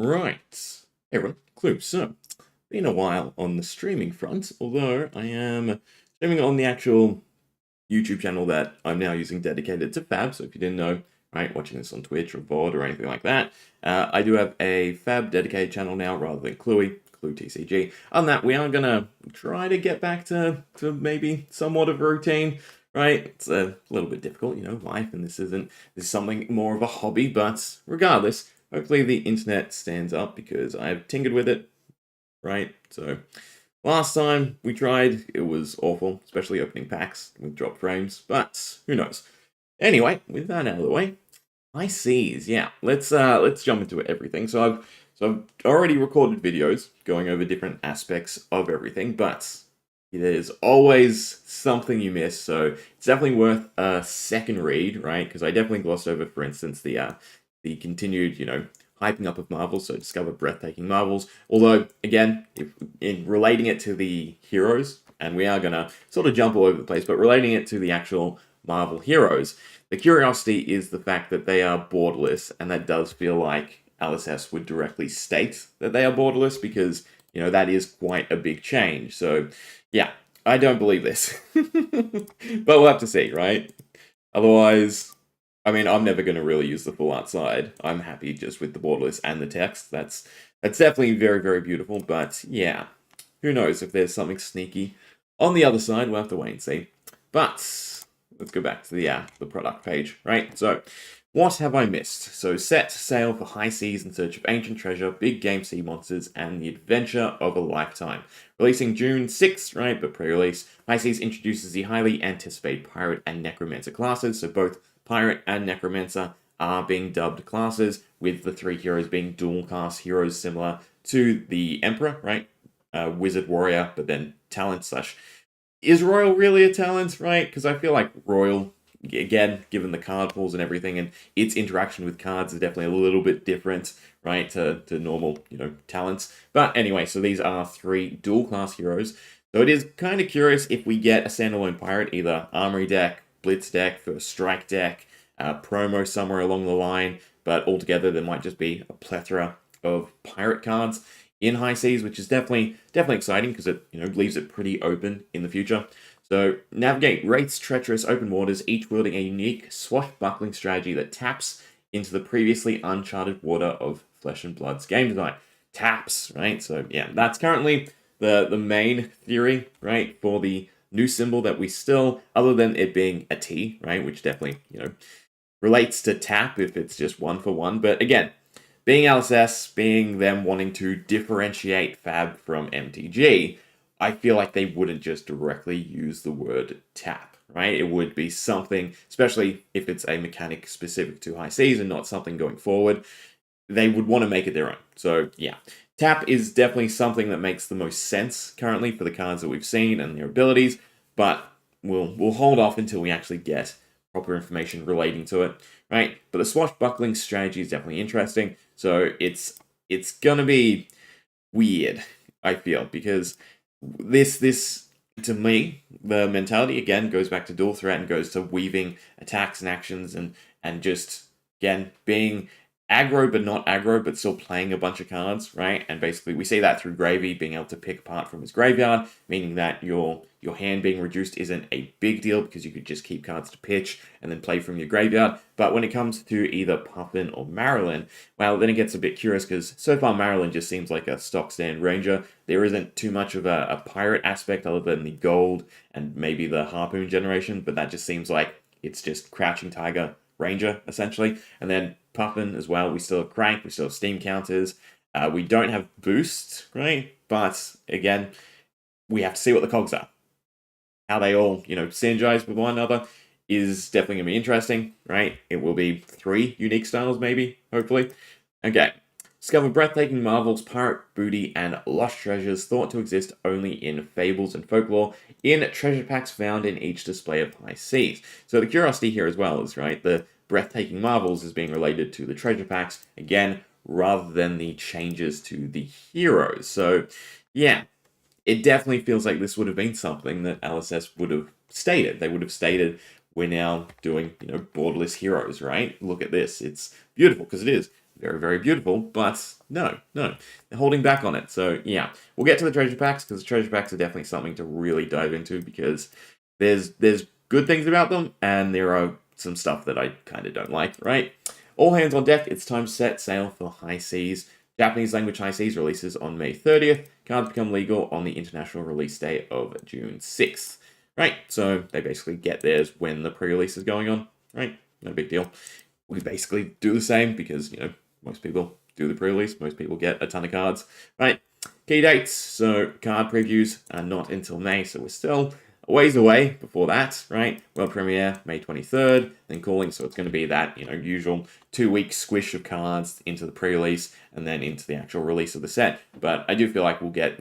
Right. Hey everyone, Klloo. So, been a while on the streaming front, although I am streaming on the actual YouTube channel that I'm now using dedicated to Fab. So if you didn't know, right, watching this on Twitch or VOD or anything like that, I do have a Fab dedicated channel now rather than Klloo TCG. On that, we are gonna try to get back to maybe somewhat of a routine. Right, it's a little bit difficult, life, and this is something more of a hobby. But regardless, hopefully the internet stands up because I've tinkered with it. Right, so last time we tried, it was awful, especially opening packs with drop frames, but who knows. Anyway, with that out of the way, high seas, yeah. Let's jump into everything. So I've already recorded videos going over different aspects of everything, but there's always something you miss, so it's definitely worth a second read, right? Because I definitely glossed over, for instance, the continued, hyping up of Marvels, so discover breathtaking Marvels. Although, again, in relating it to the heroes, and we are going to sort of jump all over the place, but relating it to the actual Marvel heroes, the curiosity is the fact that they are borderless, and that does feel like LSS would directly state that they are borderless, because, that is quite a big change. So, yeah, I don't believe this. But we'll have to see, right? Otherwise, I mean, I'm never going to really use the full art side. I'm happy just with the borderless and the text. That's definitely very, very beautiful. But yeah, who knows if there's something sneaky on the other side. We'll have to wait and see. But let's go back to the product page, right? So, what have I missed? So, set sail for high seas in search of ancient treasure, big game sea monsters, and the adventure of a lifetime. Releasing June 6th, right? But pre-release, High Seas introduces the highly anticipated pirate and necromancer classes. So both pirate and necromancer are being dubbed classes, with the three heroes being dual class heroes similar to the Emperor, right? Wizard warrior, but then talent slash. Is Royal really a talent, right? Because I feel like Royal, again, given the card pools and everything, and its interaction with cards is definitely a little bit different, right, to normal, talents. But anyway, so these are three dual class heroes. So it is kind of curious if we get a standalone pirate, either Armory deck, Blitz deck, First Strike deck, promo somewhere along the line, but altogether there might just be a plethora of pirate cards in High Seas, which is definitely exciting because it leaves it pretty open in the future. So navigate Rathe's treacherous open waters, each wielding a unique swashbuckling strategy that taps into the previously uncharted water of Flesh and Blood's game design. Taps, right? So yeah, that's currently the main theory, right, for the new symbol that we still, other than it being a T, right, which definitely relates to tap if it's just one for one. But again, being LSS, being them wanting to differentiate Fab from MTG, I feel like they wouldn't just directly use the word tap, right? It would be something, especially if it's a mechanic specific to High Seas and not something going forward, they would want to make it their own. So yeah, tap is definitely something that makes the most sense currently for the cards that we've seen and their abilities, but we'll hold off until we actually get proper information relating to it, right? But the swashbuckling strategy is definitely interesting. So it's gonna be weird, I feel, because this to me, the mentality again goes back to dual threat and goes to weaving attacks and actions and just again being aggro but not aggro, but still playing a bunch of cards, right? And basically we see that through Gravy being able to pick apart from his graveyard, meaning that your hand being reduced isn't a big deal because you could just keep cards to pitch and then play from your graveyard. But when it comes to either Puffin or Marilyn, well, then it gets a bit curious because so far Marilyn just seems like a stock stand ranger. There isn't too much of a pirate aspect other than the gold and maybe the harpoon generation, but that just seems like it's just Crouching Tiger Ranger, essentially. And then Puffin as well, we still have Crank, we still have Steam counters. We don't have Boost, right? But again, we have to see what the cogs are. How they all, synergize with one another is definitely going to be interesting, right? It will be 3 unique styles, maybe, hopefully. Okay. Discover breathtaking marvels, pirate booty, and lost treasures thought to exist only in fables and folklore in treasure packs found in each display of High Seas. So the curiosity here as well is, right, the breathtaking marvels is being related to the treasure packs, again, rather than the changes to the heroes. So, yeah, it definitely feels like this would have been something that LSS would have stated. They would have stated, we're now doing, borderless heroes, right? Look at this. It's beautiful, because it is very, very beautiful, but no, they're holding back on it. So yeah, we'll get to the treasure packs, because the treasure packs are definitely something to really dive into, because there's good things about them, and there are some stuff that I kind of don't like, right? All hands on deck, it's time to set sail for High Seas. Japanese language High Seas releases on May 30th. Cards become legal on the international release date of June 6th. Right, so they basically get theirs when the pre-release is going on, right? No big deal. We basically do the same because, most people do the pre-release, most people get a ton of cards, right? Key dates, so card previews are not until May, so we're still a ways away before that, right? World premiere, May 23rd, then calling, so it's going to be that, usual 2-week squish of cards into the pre-release and then into the actual release of the set. But I do feel like we'll get,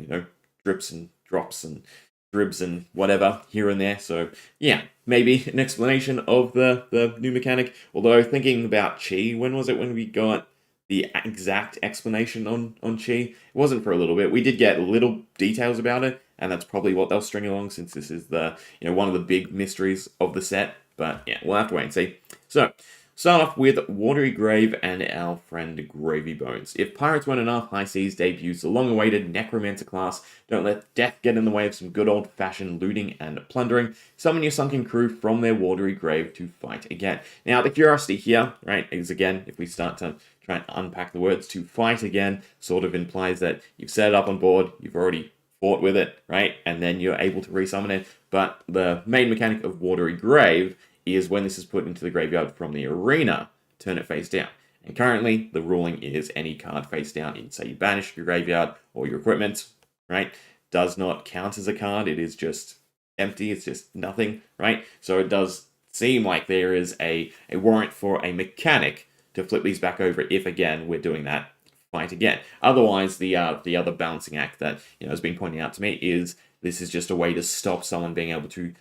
drips and drops and dribs and whatever here and there. So yeah, maybe an explanation of the new mechanic. Although thinking about Chi, when was it when we got the exact explanation on Chi? It wasn't for a little bit. We did get little details about it, and that's probably what they'll string along, since this is the one of the big mysteries of the set. But yeah, we'll have to wait and see. So start off with Watery Grave and our friend Gravy Bones. If Pirates weren't enough, High Seas debuts the long-awaited Necromancer class. Don't let death get in the way of some good old-fashioned looting and plundering. Summon your sunken crew from their watery grave to fight again. Now, the curiosity here, right, is again, if we start to try and unpack the words, to fight again sort of implies that you've set it up on board, you've already fought with it, right, and then you're able to resummon it. But the main mechanic of Watery Grave is when this is put into the graveyard from the arena, turn it face down. And currently, the ruling is any card face down in, say, you banish your graveyard or your equipment, right, does not count as a card. It is just empty. It's just nothing, right? So it does seem like there is a warrant for a mechanic to flip these back over if, again, we're doing that fight again. Otherwise, the other balancing act that, has been pointing out to me is this is just a way to stop someone being able to,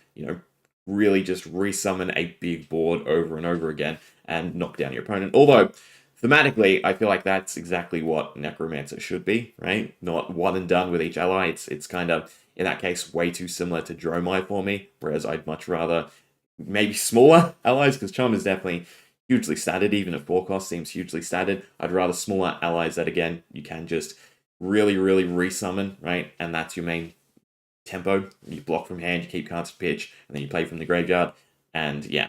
really just resummon a big board over and over again and knock down your opponent. Although, thematically, I feel like that's exactly what Necromancer should be, right? Not one and done with each ally. It's kind of, in that case, way too similar to Dromai for me, whereas I'd much rather maybe smaller allies, because Charm is definitely hugely statted. Even at 4 cost seems hugely statted. I'd rather smaller allies that, again, you can just really, really resummon, right? And that's your main tempo. You block from hand, you keep cards to pitch, and then you play from the graveyard. And yeah,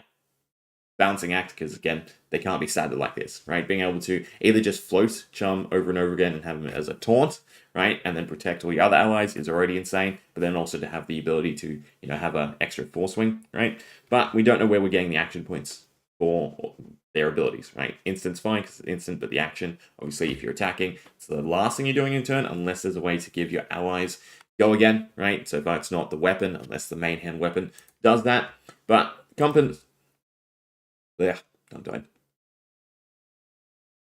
balancing act, because again, they can't be statted like this, right? Being able to either just float Chum over and over again and have them as a taunt, right, and then protect all your other allies is already insane. But then also to have the ability to, have an extra force swing, right? But we don't know where we're getting the action points for their abilities, right? Instant's fine because it's instant, but the action, obviously, if you're attacking, it's the last thing you're doing in turn, unless there's a way to give your allies go again, right? So far, it's not the weapon, unless the main hand weapon does that. But Compass, don't die.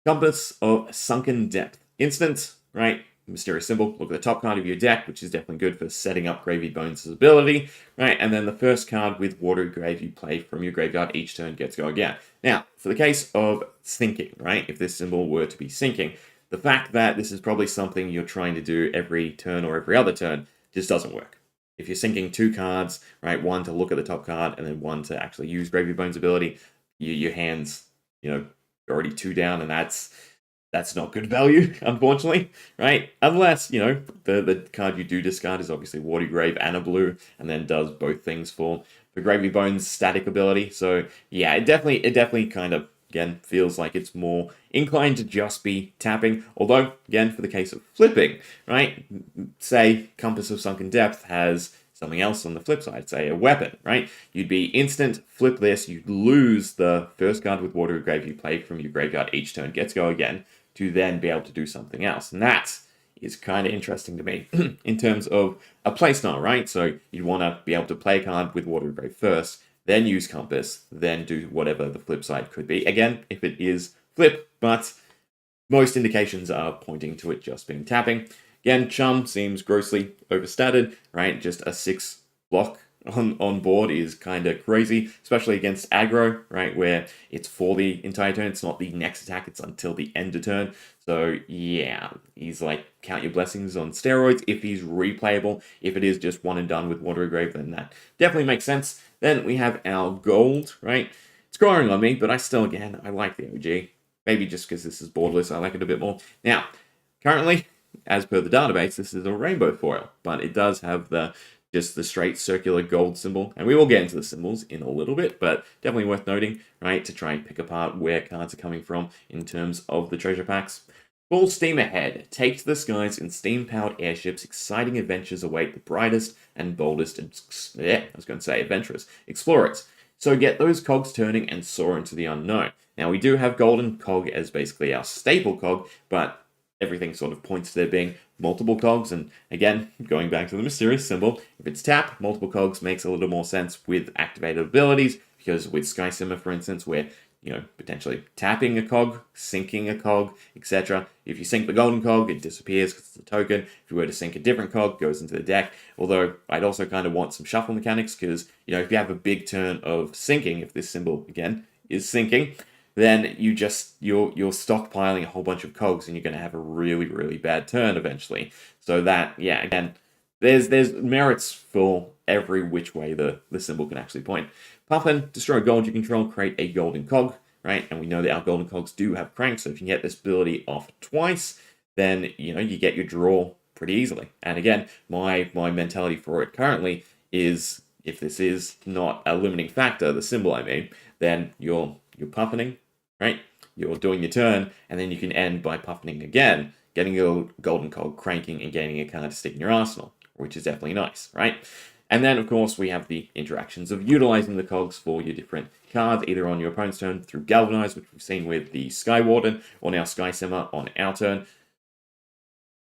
Compass of Sunken Depth. Instant, right? Mysterious symbol. Look at the top card of your deck, which is definitely good for setting up Gravy Bones' ability, right? And then the first card with Watery Grave you play from your graveyard each turn gets go again. Now, for the case of sinking, right? If this symbol were to be sinking, the fact that this is probably something you're trying to do every turn or every other turn just doesn't work. If you're sinking 2 cards, right, one to look at the top card and then one to actually use Gravy Bones' ability, your hands, already 2 down, and that's not good value, unfortunately, right? Unless, the card you do discard is obviously Watery Grave and a blue, and then does both things for Gravy Bones' static ability. So yeah, it definitely kind of, again, feels like it's more inclined to just be tapping. Although, again, for the case of flipping, right? Say Compass of Sunken Depth has something else on the flip side, say a weapon, right? You'd be instant, flip this, you'd lose the first card with Watery Grave you play from your graveyard each turn, gets go again, to then be able to do something else. And that is kind of interesting to me in terms of a playstyle, right? So you'd want to be able to play a card with Watery Grave first, then use Compass, then do whatever the flip side could be. Again, if it is flip, but most indications are pointing to it just being tapping. Again, Chum seems grossly overstated, right? Just a 6 block on board is kind of crazy, especially against aggro, right? Where it's for the entire turn. It's not the next attack, it's until the end of turn. So yeah, he's like count your blessings on steroids if he's replayable. If it is just one and done with Watery Grave, then that definitely makes sense. Then we have our gold, right? It's growing on me, but I still, again, I like the OG. Maybe just because this is borderless, I like it a bit more. Now, currently, as per the database, this is a rainbow foil, but it does have just the straight circular gold symbol, and we will get into the symbols in a little bit, but definitely worth noting, right, to try and pick apart where cards are coming from in terms of the treasure packs. Full steam ahead. Take to the skies in steam-powered airships. Exciting adventures await the brightest and boldest, adventurous explorers. So get those cogs turning and soar into the unknown. Now, we do have golden cog as basically our staple cog, but everything sort of points to there being multiple cogs. And again, going back to the mysterious symbol, if it's tap, multiple cogs makes a little more sense with activated abilities, because with Sky Simmer, for instance, where potentially tapping a cog, sinking a cog, etc. If you sink the golden cog, it disappears because it's a token. If you were to sink a different cog, it goes into the deck. Although I'd also kind of want some shuffle mechanics, because if you have a big turn of sinking, if this symbol again is sinking, then you're stockpiling a whole bunch of cogs, and you're going to have a really, really bad turn eventually. So that, yeah, again, there's merits for every which way the symbol can actually point. Puffin, destroy gold you control, create a golden cog, right? And we know that our golden cogs do have cranks, so if you get this ability off twice, then you get your draw pretty easily. And again, my mentality for it currently is, if this is not a limiting factor, the symbol I mean, then you're puffining, right? You're doing your turn, and then you can end by puffining again, getting your golden cog cranking and gaining a card to stick in your arsenal, which is definitely nice, right? And then, of course, we have the interactions of utilizing the cogs for your different cards, either on your opponent's turn through Galvanize, which we've seen with the Sky Warden, or now Sky Simmer on our turn.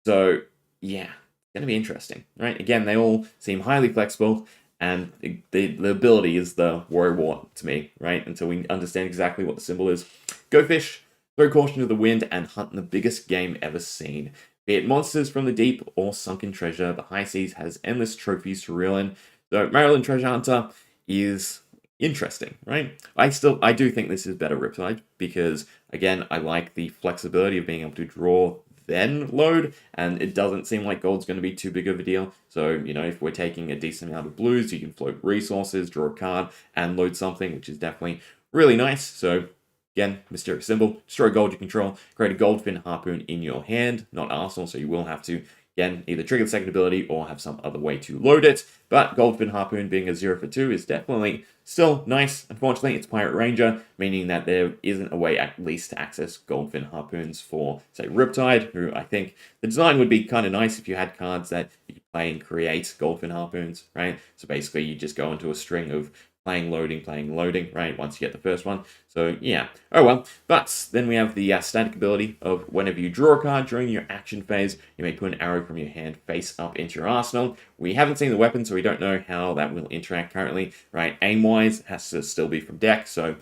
So, yeah, it's going to be interesting, right? Again, they all seem highly flexible, and the ability is the worry wart to me, right? Until we understand exactly what the symbol is. Go fish, throw caution to the wind, and hunt the biggest game ever seen. Be it monsters from the deep or sunken treasure, the high seas has endless trophies to reel in. So Maryland Treasure Hunter is interesting, right? I do think this is better Riptide, because again, I like the flexibility of being able to draw then load, and it doesn't seem like gold's going to be too big of a deal. So, if we're taking a decent amount of blues, you can float resources, draw a card, and load something, which is definitely really nice. So again, mysterious symbol, destroy gold you control, create a goldfin harpoon in your hand, not arsenal, so you will have to, again, either trigger the second ability or have some other way to load it. But goldfin harpoon being a 0 for 2 is definitely still nice. Unfortunately, it's Pirate Ranger, meaning that there isn't a way at least to access goldfin harpoons for, say, Riptide, who I think the design would be kind of nice if you had cards that you could play and create goldfin harpoons, right? So basically, you just go into a string of playing, loading, right, once you get the first one. So, yeah. Oh, well. But then we have the static ability of whenever you draw a card during your action phase, you may put an arrow from your hand face up into your arsenal. We haven't seen the weapon, so we don't know how that will interact currently, right? Aim-wise, it has to still be from deck. So,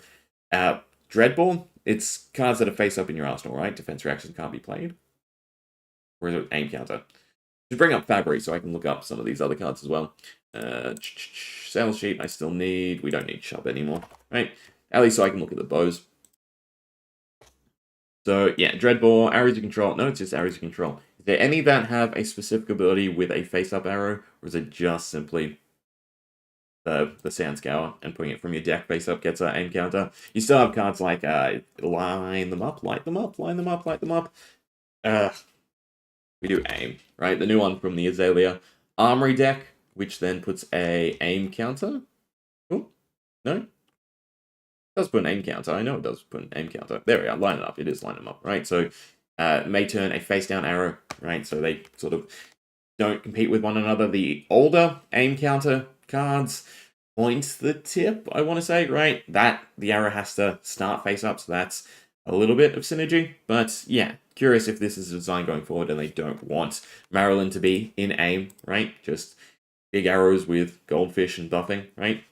Dreadball, it's cards that are face up in your arsenal, right? Defense reactions can't be played. Or is it aim counter? To bring up Fabry so I can look up some of these other cards as well. Sales sheet, I still need. We don't need shop anymore, right? At least so I can look at the bows. So, yeah, Dreadball, arrows you control. No, it's just arrows you control. Is there any that have a specific ability with a face-up arrow, or is it just simply the Sand Scour and putting it from your deck face-up gets an aim counter? You still have cards like line them up, light them up, line them up, light them up. We do aim, right? The new one from the Azalea Armory deck, which then puts a aim counter. Oh, no? It does put an aim counter. I know it does put an aim counter. There we are. Line it up. It is line them up, right? So, may turn a face-down arrow, right? So they sort of don't compete with one another. The older aim counter cards point the tip, I want to say, right? That the arrow has to start face-up, so that's a little bit of synergy. But, yeah, curious if this is a design going forward and they don't want Maryland to be in aim, right? Just big arrows with goldfish and buffing, right?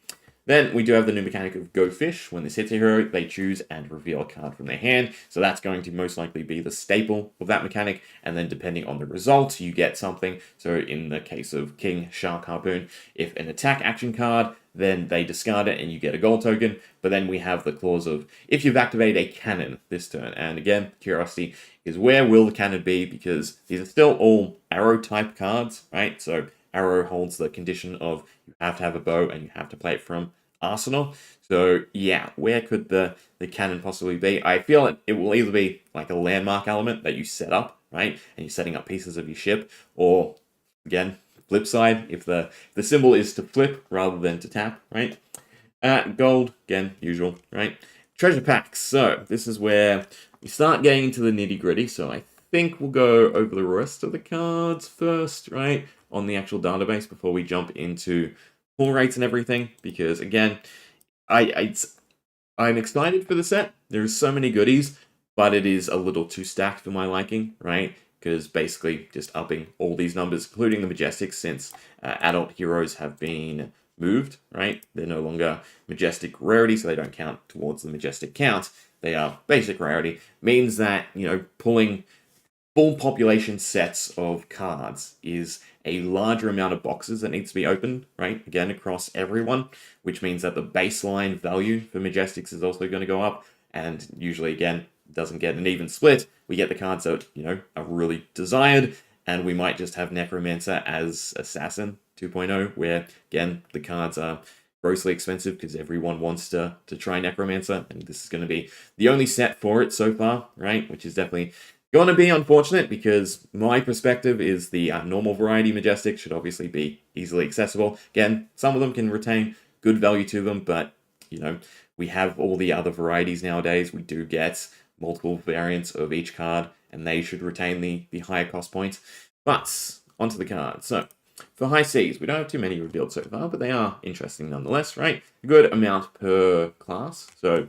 Then we do have the new mechanic of Go Fish. When this hits a hero, they choose and reveal a card from their hand. So that's going to most likely be the staple of that mechanic. And then depending on the result, you get something. So in the case of King Shark Harpoon, if an attack action card, then they discard it and you get a gold token. But then we have the clause of if you've activated a cannon this turn. And again, curiosity is where will the cannon be? Because these are still all arrow type cards, right? So arrow holds the condition of you have to have a bow and you have to play it from arsenal. So yeah, where could the cannon possibly be? I feel it will either be like a landmark element that you set up, right? And you're setting up pieces of your ship, or again, flip side, if the symbol is to flip rather than to tap, right? Gold, again, usual, right? Treasure packs. So this is where we start getting into the nitty gritty. So I think we'll go over the rest of the cards first, right? On the actual database before we jump into pull rates and everything. Because again, I I'm excited for the set. There's so many goodies, but it is a little too stacked for my liking, right? Because basically just upping all these numbers, including the Majestics, since adult heroes have been moved, right? They're no longer Majestic rarity, so they don't count towards the Majestic count. They are basic rarity. Means that, pulling full population sets of cards is a larger amount of boxes that needs to be opened, right? Again, across everyone, which means that the baseline value for Majestics is also going to go up, and usually, again, doesn't get an even split. We get the cards that, are really desired, and we might just have Necromancer as Assassin 2.0, where, again, the cards are grossly expensive because everyone wants to try Necromancer, and this is going to be the only set for it so far, right? Which is definitely going to be unfortunate because my perspective is the normal variety Majestic should obviously be easily accessible. Again, some of them can retain good value to them, but, we have all the other varieties nowadays. We do get multiple variants of each card, and they should retain the higher cost points. But, onto the cards. So, for High Seas, we don't have too many revealed so far, but they are interesting nonetheless, right? A good amount per class. So,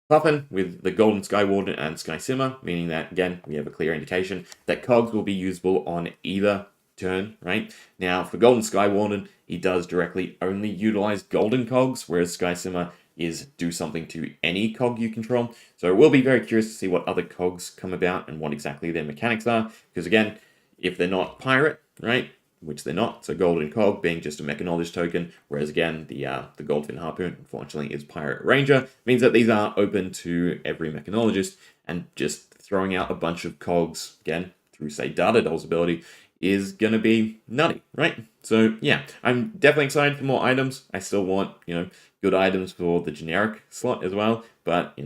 Puffin with the Golden Sky Warden and Sky Simmer, meaning that, again, we have a clear indication that cogs will be usable on either turn, right? Now, for Golden Sky Warden, he does directly only utilize golden cogs, whereas Sky Simmer is do something to any cog you control. So we'll be very curious to see what other cogs come about and what exactly their mechanics are, because again, if they're not pirate, right, which they're not, so Golden Cog being just a Mecha Knowledge token, whereas again, the Goldfin Harpoon, unfortunately, is Pirate Ranger, means that these are open to every Mechanologist, and just throwing out a bunch of cogs, again, through, say, Data Doll's ability, is going to be nutty, right? So, yeah, I'm definitely excited for more items. I still want, good items for the generic slot as well, but,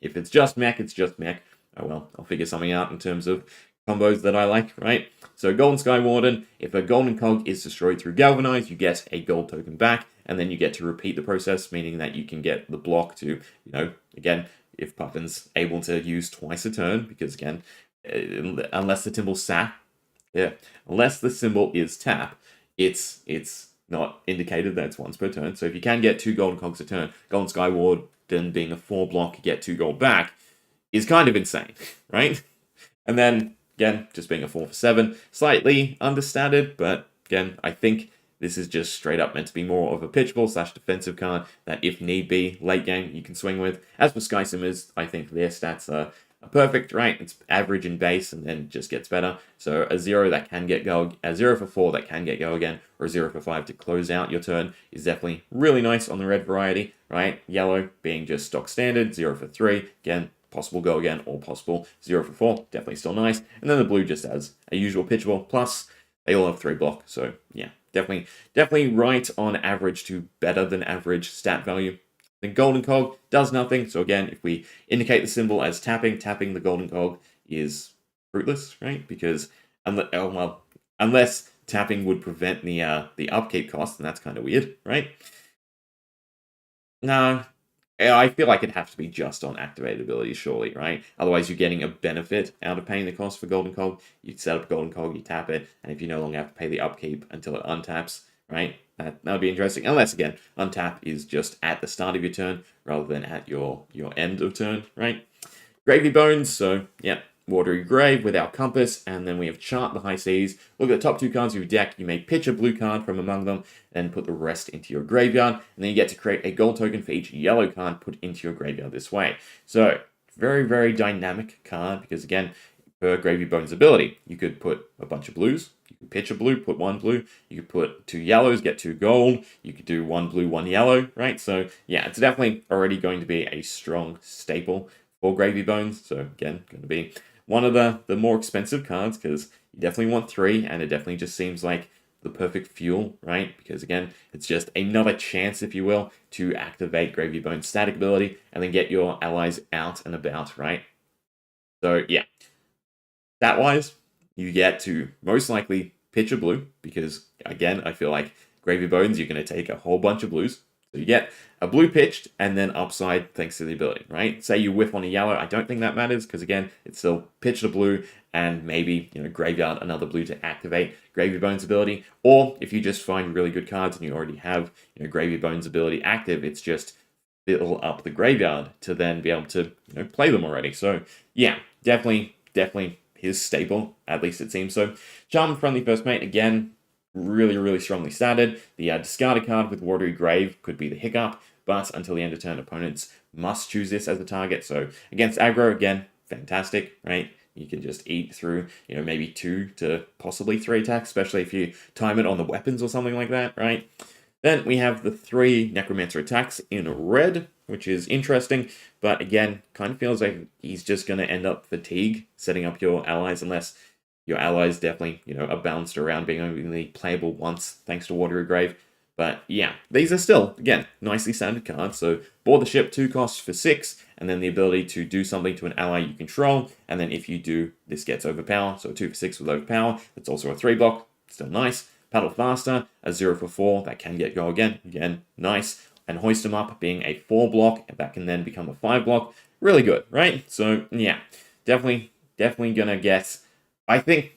if it's just mech, it's just mech. Oh well, I'll figure something out in terms of combos that I like, right? So Golden Sky Warden, if a golden cog is destroyed through Galvanize, you get a gold token back, and then you get to repeat the process, meaning that you can get the block to, again, if Puffin's able to use twice a turn, because again, unless the unless the symbol is tap, it's not indicated that it's once per turn. So if you can get 2 golden cogs a turn, Golden Sky Warden being a 4 block, get 2 gold back, is kind of insane, right? And then, again, just being a 4 for 7, slightly understated, but again, I think this is just straight up meant to be more of a pitchable / defensive card that, if need be, late game you can swing with. As for Sky Simmers, I think their stats are perfect, right? It's average in base and then just gets better. So a 0 that can get go, a 0 for 4 that can get go again, or a 0 for 5 to close out your turn is definitely really nice on the red variety, right? Yellow being just stock standard, 0 for 3, again, possible go again, or possible 0 for 4, definitely still nice. And then the blue just as a usual pitchable, plus they all have 3 block, so yeah, definitely right on average to better than average stat value. The golden cog does nothing, so again, if we indicate the symbol as tapping the golden cog is fruitless, right? Because unless tapping would prevent the upkeep cost, and that's kind of weird, right? No, I feel like it'd have to be just on activated abilities, surely, right? Otherwise, you're getting a benefit out of paying the cost for Golden Cog. You set up Golden Cog, you tap it, and if you no longer have to pay the upkeep until it untaps, right? That would be interesting. Unless, again, untap is just at the start of your turn rather than at your end of turn, right? Gravy Bones, so, yeah, Watery Grave with our compass, and then we have Chart the High Seas. Look at the top 2 cards of your deck. You may pitch a blue card from among them, and put the rest into your graveyard, and then you get to create a gold token for each yellow card put into your graveyard this way. So, very, very dynamic card, because again, per Gravy Bones ability, you could put a bunch of blues, you could pitch a blue, put 1 blue, you could put 2 yellows, get 2 gold, you could do 1 blue, 1 yellow, right? So, yeah, it's definitely already going to be a strong staple for Gravy Bones, so again, going to be one of the more expensive cards, because you definitely want 3, and it definitely just seems like the perfect fuel, right? Because again, it's just another chance, if you will, to activate Gravy Bone's static ability and then get your allies out and about, right? So yeah, stat-wise, you get to most likely pitch a blue because, again, I feel like Gravy Bones, you're going to take a whole bunch of blues. So you get a blue pitched and then upside thanks to the ability, right? Say you whiff on a yellow, I don't think that matters because, again, it's still pitched a blue and maybe, graveyard another blue to activate Gravy Bones ability. Or if you just find really good cards and you already have, Gravy Bones ability active, it's just fill up the graveyard to then be able to, play them already. So yeah, definitely his staple, at least it seems so. Charm Friendly First Mate, again, really strongly statted. The discarded card with Watery Grave could be the hiccup, but until the end of turn, opponents must choose this as a target. So against aggro, again, fantastic, right? You can just eat through, maybe 2 to possibly 3 attacks, especially if you time it on the weapons or something like that, right? Then we have the 3 Necromancer attacks in red, which is interesting, but again, kind of feels like he's just going to end up fatigue setting up your allies unless your allies definitely, are bounced around being only playable once thanks to Watery Grave. But yeah, these are still, again, nicely standard cards. So board the ship, 2 costs for 6, and then the ability to do something to an ally you control, and then if you do, this gets overpower. So 2 for 6 with overpower. It's also a 3 block, still nice. Paddle Faster, a 0 for 4, that can get go again, nice. And Hoist 'em Up being a 4 block, that can then become a 5 block, really good, right? So yeah, definitely gonna get, I think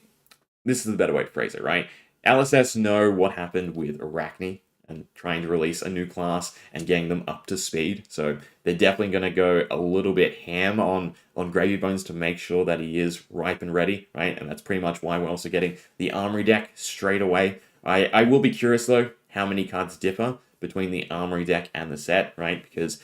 this is the better way to phrase it, right? LSS know what happened with Arachne and trying to release a new class and getting them up to speed. So they're definitely going to go a little bit ham on Gravy Bones to make sure that he is ripe and ready, right? And that's pretty much why we're also getting the Armory deck straight away. I will be curious, though, how many cards differ between the Armory deck and the set, right? Because,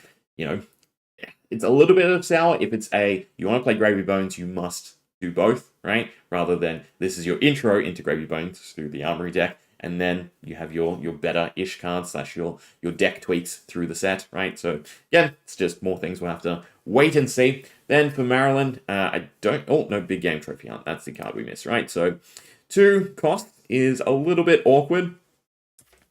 it's a little bit of sour. If it's you want to play Gravy Bones, you must do both, right? Rather than this is your intro into Gravy Bones through the Armory deck, and then you have your better-ish cards / your deck tweaks through the set, right? So again, it's just more things we'll have to wait and see. Then for Maryland, no Big Game Trophy Hunt. That's the card we missed, right? So 2 cost is a little bit awkward.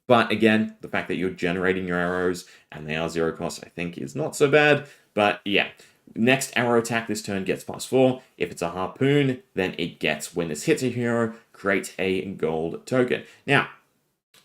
But again, the fact that you're generating your arrows and they are 0 cost, I think is not so bad. But yeah, next arrow attack this turn gets +4. If it's a harpoon, then it gets, when this hits a hero, create a gold token. Now,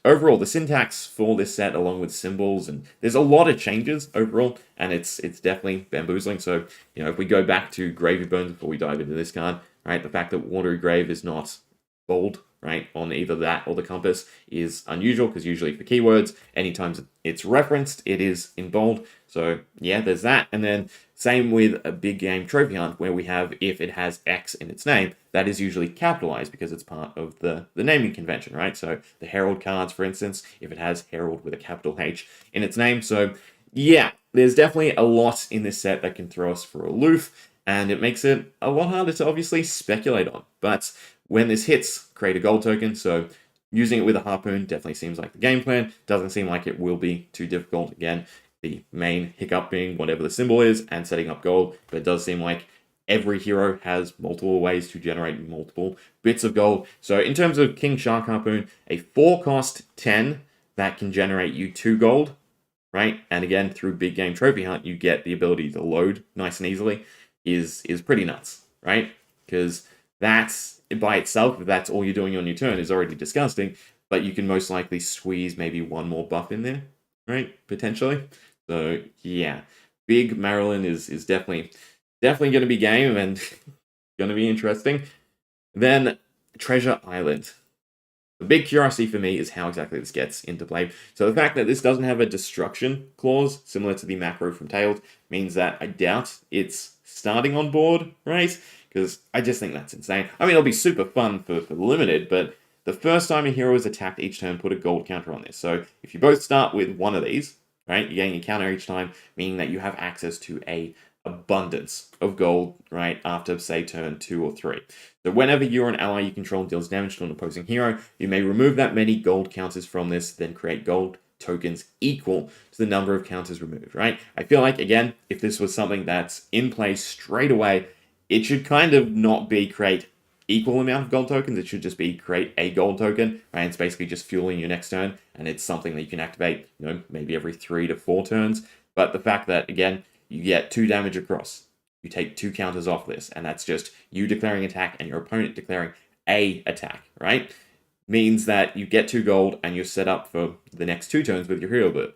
overall, the syntax for this set, along with symbols, and there's a lot of changes overall, and it's definitely bamboozling. So, if we go back to Gravy Bones before we dive into this card, right, the fact that Watery Grave is not bold, right, on either that or the compass is unusual, because usually for keywords, anytime it's referenced, it is in bold. So yeah, there's that. And then same with a Big Game Trophy Hunt, where we have, if it has X in its name, that is usually capitalized because it's part of the naming convention, right? So the Herald cards, for instance, if it has Herald with a capital H in its name. So yeah, there's definitely a lot in this set that can throw us for a loop, and it makes it a lot harder to obviously speculate on. But when this hits, create a gold token. So using it with a harpoon definitely seems like the game plan. Doesn't seem like it will be too difficult. Again, the main hiccup being whatever the symbol is and setting up gold. But it does seem like every hero has multiple ways to generate multiple bits of gold. So in terms of King Shark Harpoon, a 4 cost 10 that can generate you 2 gold, right? And again, through Big Game Trophy Hunt, you get the ability to load nice and easily, is pretty nuts, right? Because that's, by itself, if that's all you're doing on your turn, is already disgusting, but you can most likely squeeze maybe 1 more buff in there, right? Potentially. So yeah, Big Maryland is definitely going to be game and going to be interesting. Then Treasure Island. The big curiosity for me is how exactly this gets into play. So the fact that this doesn't have a destruction clause, similar to the macro from Tailed, means that I doubt it's starting on board, right? Because I just think that's insane. I mean, it'll be super fun for limited, but the first time a hero is attacked each turn, put a gold counter on this. So if you both start with one of these, right, you're getting a counter each time, meaning that you have access to a abundance of gold, right, after, say, turn 2 or 3. So whenever you or an ally you control deals damage to an opposing hero, you may remove that many gold counters from this, then create gold tokens equal to the number of counters removed, right? I feel like, again, if this was something that's in place straight away, it should kind of not be create equal amount of gold tokens. It should just be create a gold token, right? It's basically just fueling your next turn, and it's something that you can activate, maybe every 3 to 4 turns. But the fact that, again, you get 2 damage across, you take 2 counters off this, and that's just you declaring attack and your opponent declaring a attack, right? Means that you get 2 gold and you're set up for the next 2 turns with your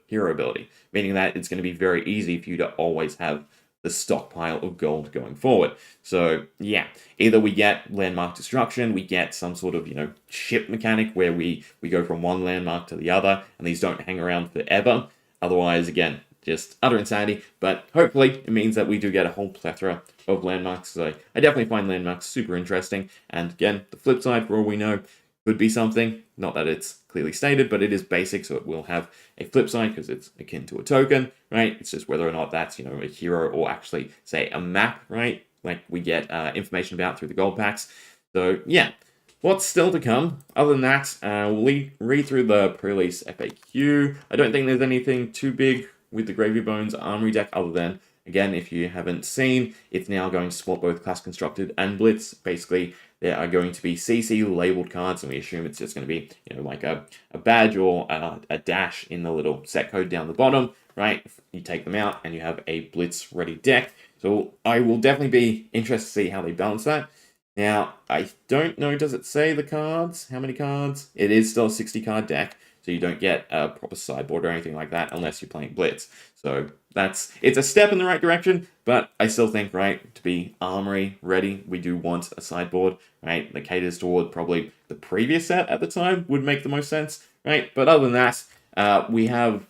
hero ability, meaning that it's going to be very easy for you to always have the stockpile of gold going forward. So yeah, either we get landmark destruction, we get some sort of, ship mechanic where we go from one landmark to the other, and these don't hang around forever. Otherwise, again, just utter insanity. But hopefully it means that we do get a whole plethora of landmarks. So I definitely find landmarks super interesting. And again, the flip side, for all we know, could be something, not that it's clearly stated, but it is basic, so it will have a flip side because it's akin to a token, right? It's just whether or not that's, a hero or actually, say, a map, right? Like we get information about through the gold packs. So, yeah, what's still to come? Other than that, we'll read through the pre-release FAQ. I don't think there's anything too big with the Gravy Bones Armory deck other than, again, if you haven't seen, it's now going to support both Class Constructed and Blitz. Basically, there are going to be CC labeled cards, and we assume it's just going to be, like a badge or a dash in the little set code down the bottom, right? You take them out, and you have a Blitz ready deck. So I will definitely be interested to see how they balance that. Now, I don't know, does it say the cards? How many cards? It is still a 60-card deck, so you don't get a proper sideboard or anything like that unless you're playing Blitz. So it's a step in the right direction, but I still think, right, to be Armory ready, we do want a sideboard, right, that caters toward probably the previous set at the time would make the most sense, right? But other than that, we have,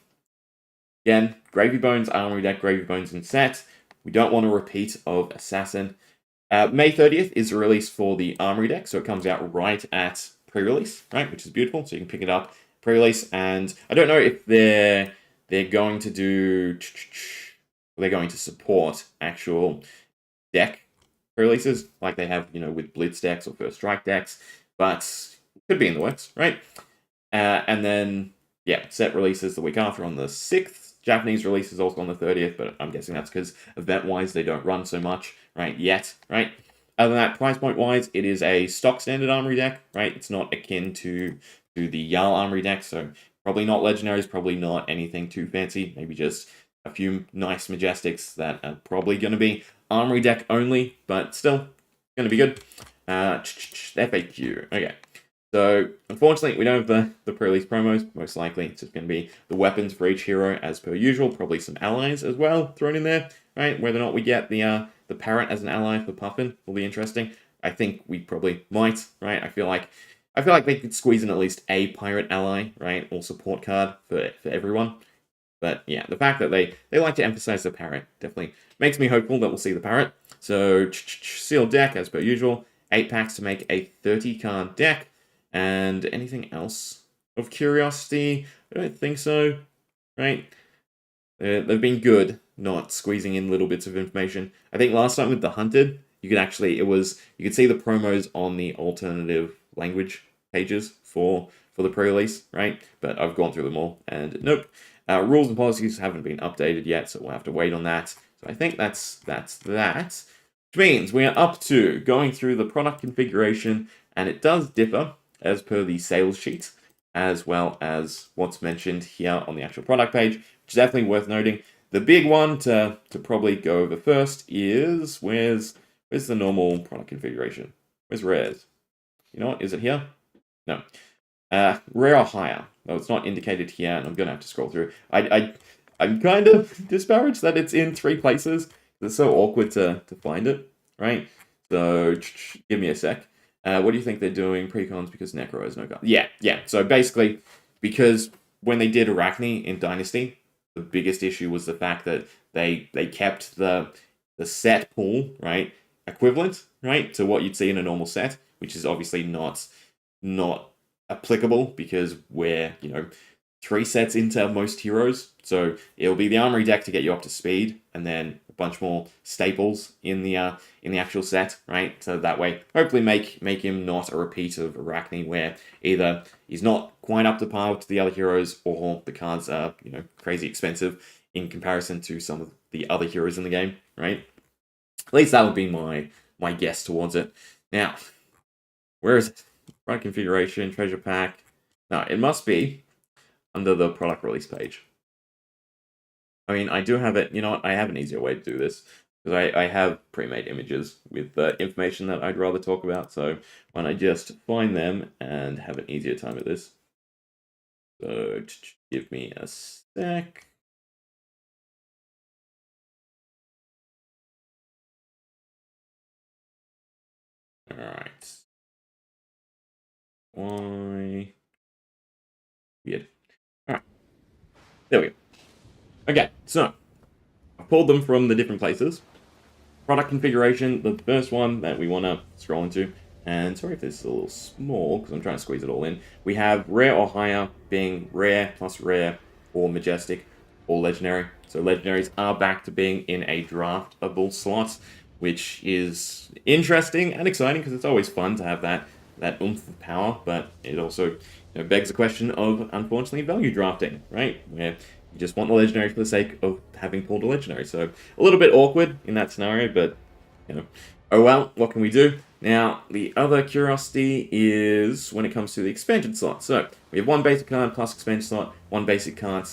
again, Gravy Bones Armory deck, Gravy Bones in set. We don't want a repeat of Assassin. May 30th is the release for the Armory deck, so it comes out right at pre-release, right, which is beautiful, so you can pick it up pre-release, and I don't know if they're going to do, they're going to support actual deck pre-releases like they have, with Blitz decks or First Strike decks, but could be in the works, right? And then, yeah, set releases the week after on the 6th. Japanese release is also on the 30th, but I'm guessing that's because event-wise they don't run so much, right, yet, right? Other than that, price point-wise, it is a stock standard Armory deck, right? It's not akin to the Jarl Armory deck, so probably not legendaries, probably not anything too fancy, maybe just a few nice Majestics that are probably going to be Armory deck only, but still going to be good. FAQ, okay. So, unfortunately, we don't have the pre-release promos. Most likely, it's just going to be the weapons for each hero as per usual. Probably some allies as well thrown in there, right? Whether or not we get the parrot as an ally for Puffin will be interesting. I think we probably might, right? I feel like they could squeeze in at least a pirate ally, right? Or support card for everyone. But yeah, the fact that they like to emphasize the parrot definitely makes me hopeful that we'll see the parrot. So, sealed deck as per usual. 8 packs to make a 30-card deck. And anything else of curiosity? I don't think so, right? They've been good, not squeezing in little bits of information. I think last time with the Hunted, you could actually, you could see the promos on the alternative language pages for the pre-release, right? But I've gone through them all, and nope. Rules and policies haven't been updated yet, so we'll have to wait on that. So I think that's that. Which means we are up to going through the product configuration, and it does differ as per the sales sheet, as well as what's mentioned here on the actual product page, which is definitely worth noting. The big one to probably go over first is, where's the normal product configuration? Where's rares? You know what, is it here? No. Rare or higher. No, it's not indicated here, and I'm going to have to scroll through. I'm kind of disparaged that it's in 3 places. It's so awkward to find it, right? So, give me a sec. What do you think they're doing? Precons because Necro has no card. Yeah. So basically, because when they did Arachne in Dynasty, the biggest issue was the fact that they kept the set pool, right, equivalent, right, to what you'd see in a normal set, which is obviously not applicable because we're, 3 sets into most heroes. So it'll be the Armory deck to get you up to speed, and then a bunch more staples in the actual set, right? So that way, hopefully make him not a repeat of Arachne, where either he's not quite up to par to the other heroes, or the cards are, crazy expensive in comparison to some of the other heroes in the game, right? At least that would be my guess towards it. Now, Where is it? Product configuration, treasure pack. No, it must be under the product release page. I mean, I do have it. You know what? I have an easier way to do this. Because I have pre-made images with information that I'd rather talk about. So why don't I just find them and have an easier time with this. So give me a sec. Alright. Why? Weird. Alright. There we go. Okay, so I pulled them from the different places. Product configuration, the first one that we want to scroll into, and sorry if this is a little small because I'm trying to squeeze it all in. We have rare or higher being rare plus rare or majestic or legendary. So legendaries are back to being in a draftable slot, which is interesting and exciting because it's always fun to have that oomph of power, but it also begs the question of, unfortunately, value drafting, right? Where you just want the legendary for the sake of having pulled a legendary. So a little bit awkward in that scenario, but, oh well, what can we do? Now, the other curiosity is when it comes to the expansion slot. So we have one basic card plus expansion slot, one basic card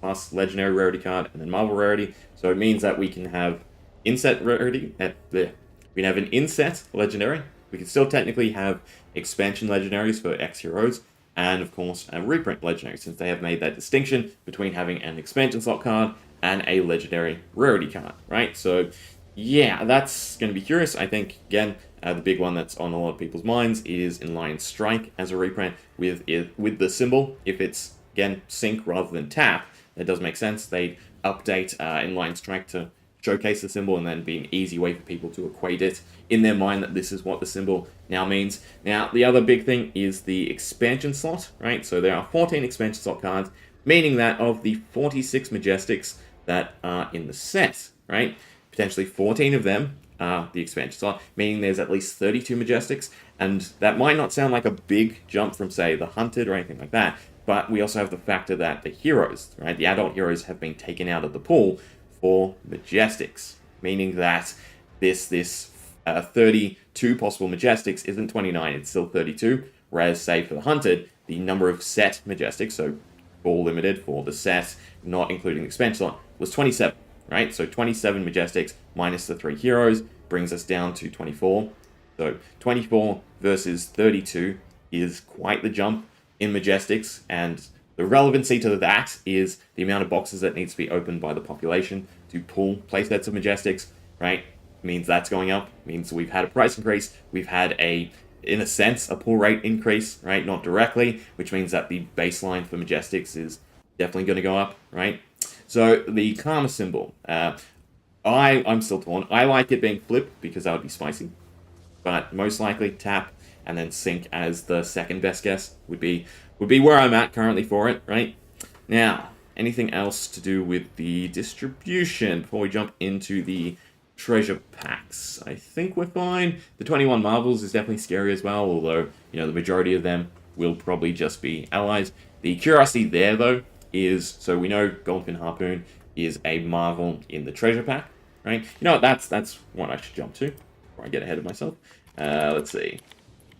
plus legendary rarity card, and then marvel rarity. So it means that we can have inset rarity. We can have an inset legendary. We can still technically have expansion legendaries for X heroes, and of course a reprint legendary, since they have made that distinction between having an expansion slot card and a legendary rarity card, right? So yeah, that's going to be curious. I think, again, the big one that's on a lot of people's minds is Inline Strike as a reprint with the symbol. If it's, again, sync rather than tap, that does make sense. They'd update Inline Strike to showcase the symbol and then be an easy way for people to equate it in their mind that this is what the symbol now means. Now, the other big thing is the expansion slot, right? So there are 14 expansion slot cards, meaning that of the 46 Majestics that are in the set, right? Potentially 14 of them are the expansion slot, meaning there's at least 32 Majestics, and that might not sound like a big jump from, say, the Hunted or anything like that, but we also have the factor that the heroes, right? The adult heroes have been taken out of the pool for Majestics, meaning that this 32 possible Majestics isn't 29, it's still 32, whereas, say, for the Hunted, the number of set Majestics, so all limited for the set, not including the expansion slot, was 27, right? So 27 Majestics minus the 3 heroes brings us down to 24. So 24 versus 32 is quite the jump in Majestics, and the relevancy to that is the amount of boxes that needs to be opened by the population to pull playsets of Majestics, right? Means that's going up, means we've had a price increase, we've had in a sense, a pull rate increase, right? Not directly, which means that the baseline for Majestics is definitely going to go up, right? So the Karma symbol, I'm still torn. I like it being flipped because that would be spicy, but most likely tap and then sync as the second best guess would be where I'm at currently for it, right? Now, anything else to do with the distribution before we jump into the treasure packs? I think we're fine. The 21 Marvels is definitely scary as well, although, the majority of them will probably just be allies. The curiosity there, though, is, so we know Goldfin Harpoon is a Marvel in the treasure pack, right? That's what I should jump to before I get ahead of myself. Let's see.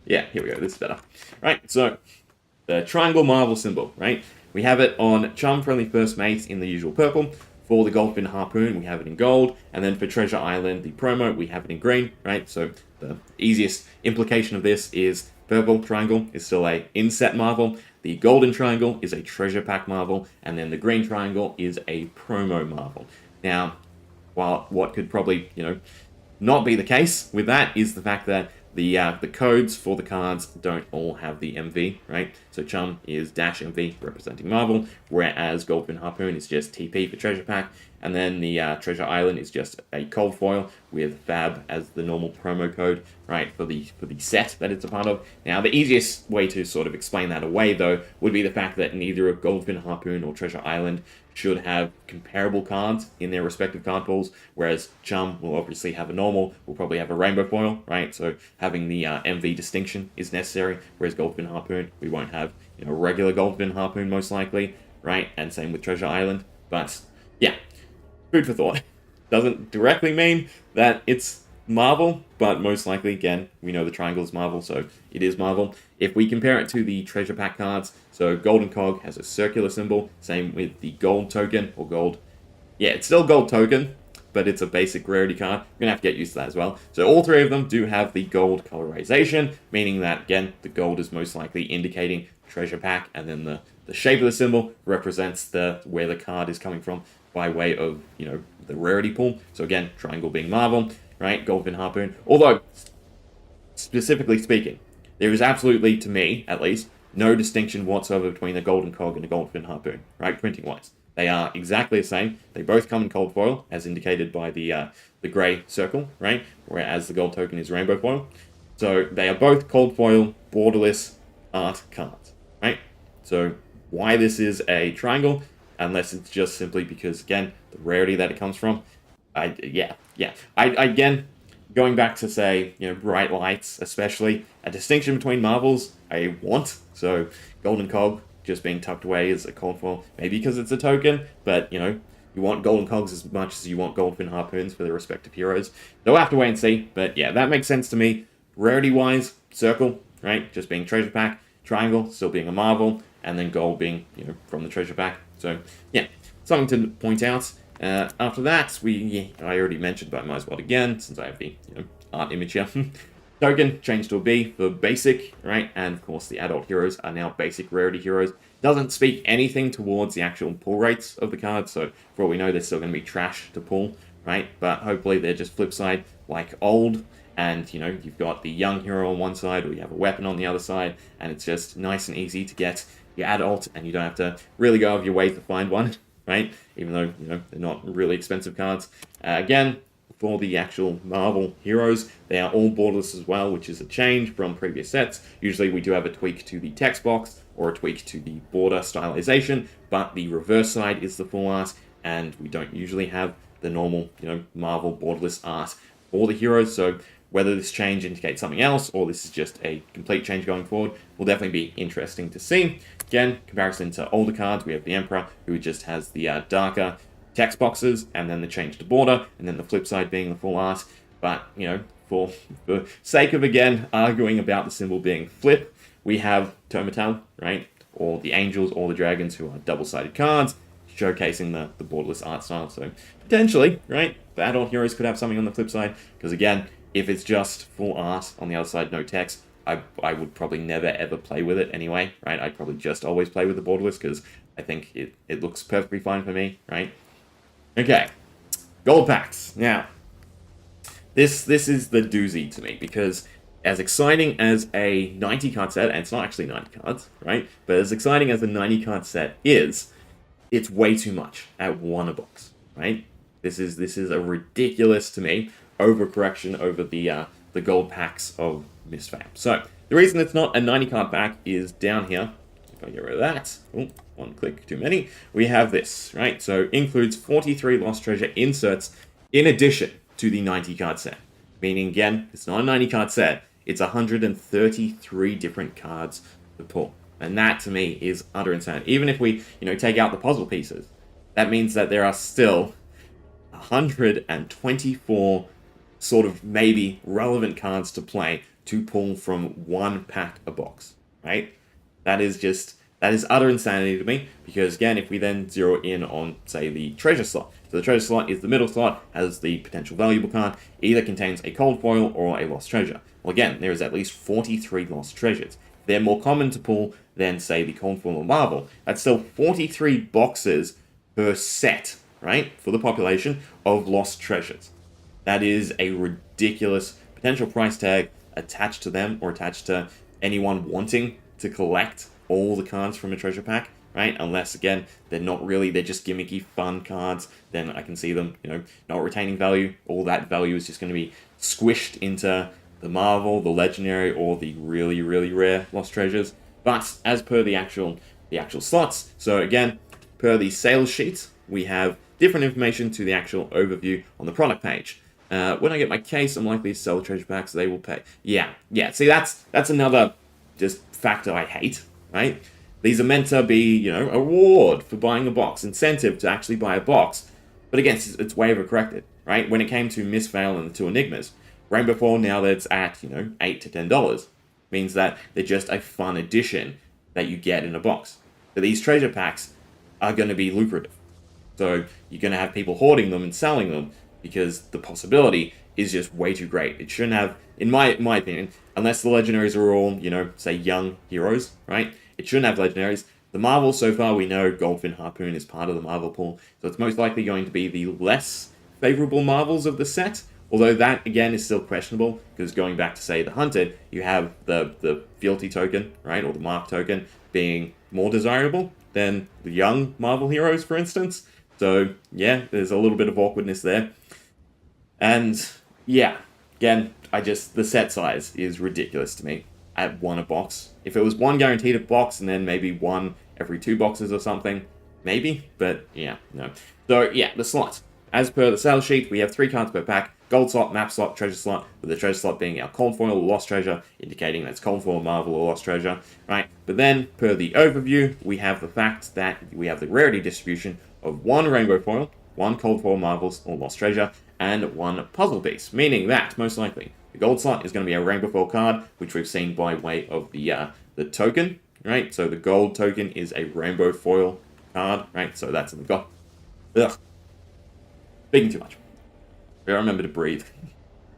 Yeah, here we go. This is better. Right, so the triangle Marvel symbol, right? We have it on Charm Friendly First Mate in the usual purple. For the Goldfin Harpoon, we have it in gold. And then for Treasure Island, the promo, we have it in green, right? So the easiest implication of this is purple triangle is still a inset Marvel. The golden triangle is a treasure pack Marvel. And then the green triangle is a promo Marvel. Now, while what could probably, not be the case with that is the fact that the codes for the cards don't all have the MV, right? So Chum is -MV representing Marvel, whereas Goldfin Harpoon is just TP for Treasure Pack, and then the Treasure Island is just a cold foil with Fab as the normal promo code, right, for the set that it's a part of. Now, the easiest way to sort of explain that away, though, would be the fact that neither of Goldfin Harpoon or Treasure Island should have comparable cards in their respective card pools, whereas Chum will obviously have a normal, will probably have a rainbow foil, right? So having the MV distinction is necessary, whereas Goldfin Harpoon, we won't have regular Goldfin Harpoon most likely, right? And same with Treasure Island. But yeah, food for thought. Doesn't directly mean that it's Marvel, but most likely, again, we know the triangle is Marvel, so it is Marvel. If we compare it to the treasure pack cards, so Golden Cog has a circular symbol, same with the gold token, or gold. Yeah, it's still gold token, but it's a basic rarity card. We're going to have to get used to that as well. So all three of them do have the gold colorization, meaning that, again, the gold is most likely indicating treasure pack, and then the shape of the symbol represents where the card is coming from by way of, the rarity pool. So again, triangle being Marvel, right? Goldfin Harpoon. Although, specifically speaking, there is absolutely, to me at least, no distinction whatsoever between a Golden Cog and a Goldfin Harpoon, right? Printing-wise. They are exactly the same. They both come in cold foil, as indicated by the grey circle, right? Whereas the gold token is rainbow foil. So they are both cold foil, borderless art cards, right? So why this is a triangle, unless it's just simply because, again, the rarity that it comes from. Again, going back to, say, bright lights, especially, a distinction between Marvels I want. So Golden Cog just being tucked away as a cold foil, maybe because it's a token, but, you want Golden Cogs as much as you want Goldfin Harpoons for their respective heroes. They'll have to wait and see, but yeah, that makes sense to me. Rarity-wise, circle, right, just being treasure pack, triangle, still being a Marvel, and then gold being, from the treasure pack. So, yeah, something to point out. After that, I already mentioned, but I might as well again, since I have the, art image here. Token changed to a B for basic, right? And of course, the adult heroes are now basic rarity heroes. Doesn't speak anything towards the actual pull rates of the cards, so for all we know, they're still going to be trash to pull, right? But hopefully, they're just flip side like old, and you've got the young hero on one side, or you have a weapon on the other side, and it's just nice and easy to get your adult, and you don't have to really go out of your way to find one, right? Even though they're not really expensive cards. Again, for the actual Marvel heroes, they are all borderless as well, which is a change from previous sets. Usually we do have a tweak to the text box or a tweak to the border stylization, but the reverse side is the full art, and we don't usually have the normal, Marvel borderless art for the heroes. So whether this change indicates something else or this is just a complete change going forward will definitely be interesting to see. Again, comparison to older cards, we have the Emperor, who just has the darker text boxes, and then the change to border, and then the flip side being the full art. But, for the sake of, again, arguing about the symbol being flip, we have Tomatal, right? Or the Angels, or the Dragons, who are double-sided cards, showcasing the borderless art style. So, potentially, right, the adult heroes could have something on the flip side, because, again, if it's just full art on the other side, no text, I would probably never ever play with it anyway, right? I'd probably just always play with the borderless, because I think it looks perfectly fine for me, right? Okay, gold packs. Now, this is the doozy to me, because as exciting as a 90 card set, and it's not actually 90 cards, right? But as exciting as a 90 card set is, it's way too much at one a box, right? This is a ridiculous, to me, overcorrection over the gold packs of Misfam. So the reason it's not a 90 card pack is down here. If I get rid of that, one click too many, we have this, right? So includes 43 Lost Treasure inserts in addition to the 90 card set. Meaning, again, it's not a 90 card set, it's 133 different cards to pull. And that, to me, is utter insanity. Even if we, take out the puzzle pieces, that means that there are still 124 sort of maybe relevant cards to play to pull from one pack a box, right? That is utter insanity to me, because again, if we then zero in on, say, the treasure slot. So the treasure slot is the middle slot, has the potential valuable card, either contains a cold foil or a lost treasure. Well, again, there is at least 43 lost treasures. They're more common to pull than, say, the cold foil or Marvel. That's still 43 boxes per set, right, for the population of lost treasures. That is a ridiculous potential price tag attached to them, or attached to anyone wanting to collect all the cards from a treasure pack, right? Unless, again, they're just gimmicky, fun cards, then I can see them, not retaining value. All that value is just going to be squished into the Marvel, the Legendary, or the really, really rare Lost Treasures. But as per the actual slots, so again, per the sales sheet, we have different information to the actual overview on the product page. When I get my case, I'm likely to sell the treasure packs, they will pay. Yeah. See, that's another just factor I hate, right? These are meant to be, a reward for buying a box, incentive to actually buy a box. But again, it's way overcorrected, right? When it came to Miss Veil and the two Enigmas, Rainbow Foil, now that it's at, $8 to $10, means that they're just a fun addition that you get in a box. But these treasure packs are going to be lucrative. So you're going to have people hoarding them and selling them because the possibility is just way too great. It shouldn't have, in my opinion, unless the legendaries are all, say young heroes, right? It shouldn't have legendaries. The Marvel, so far we know Goldfin Harpoon is part of the Marvel pool, so it's most likely going to be the less favorable Marvels of the set, although that, again, is still questionable, because going back to, say, the Hunted, you have the Fealty token, right, or the Mark token, being more desirable than the young Marvel heroes, for instance. So, yeah, there's a little bit of awkwardness there. And, yeah, again, the set size is ridiculous to me at 1 a box. If it was 1 guaranteed a box and then maybe 1 every 2 boxes or something, maybe, but yeah, no. So, yeah, the slots. As per the sales sheet, we have 3 cards per pack: gold slot, map slot, treasure slot, with the treasure slot being our cold foil or lost treasure, indicating that's cold foil, Marvel, or lost treasure, right? But then, per the overview, we have the fact that we have the rarity distribution of 1 rainbow foil, 1 cold foil Marvels or lost treasure, and 1 puzzle piece, meaning that, most likely, the gold slot is going to be a rainbow foil card, which we've seen by way of the token, right? So the gold token is a rainbow foil card, right? So that's in the gold. Ugh. Speaking too much. Gotta remember to breathe.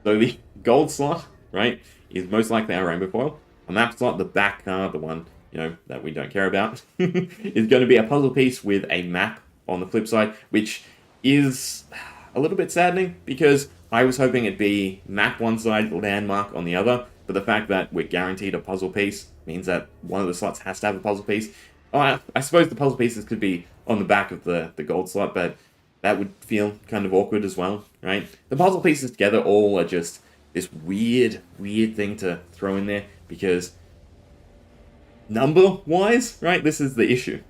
So the gold slot, right, is most likely our rainbow foil. A map slot, the back card, the one, that we don't care about, is going to be a puzzle piece with a map on the flip side, which is a little bit saddening, because I was hoping it'd be map one side, landmark on the other, but the fact that we're guaranteed a puzzle piece means that one of the slots has to have a puzzle piece. Oh, I suppose the puzzle pieces could be on the back of the gold slot, but that would feel kind of awkward as well, right? The puzzle pieces together all are just this weird thing to throw in there, because number-wise, right, this is the issue.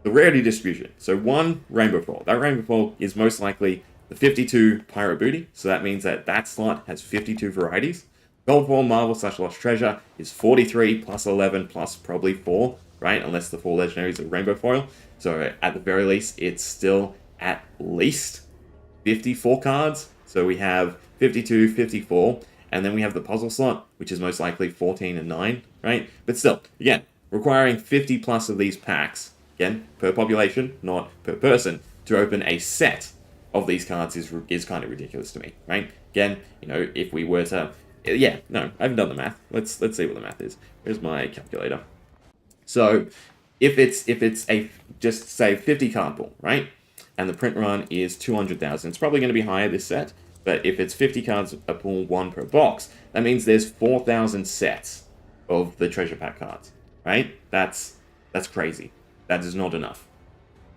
The rarity distribution. So 1 rainbow foil. That rainbow foil is most likely the 52 Pyro Booty, so that means that slot has 52 varieties. Gold foil Marvel / lost treasure is 43 plus 11 plus probably 4, right? Unless the 4 legendaries are rainbow foil. So at the very least, it's still at least 54 cards. So we have 52, 54, and then we have the puzzle slot, which is most likely 14 and 9, right? But still, again, requiring 50 plus of these packs, again, per population, not per person, to open a set of these cards is kind of ridiculous to me, right? Again, if we were to, yeah, no, I haven't done the math. Let's see what the math is. Here's my calculator. So if it's a, just say 50 card pool, right? And the print run is 200,000. It's probably going to be higher this set, but if it's 50 cards a pool, 1 per box, that means there's 4,000 sets of the treasure pack cards, right? That's crazy. That is not enough.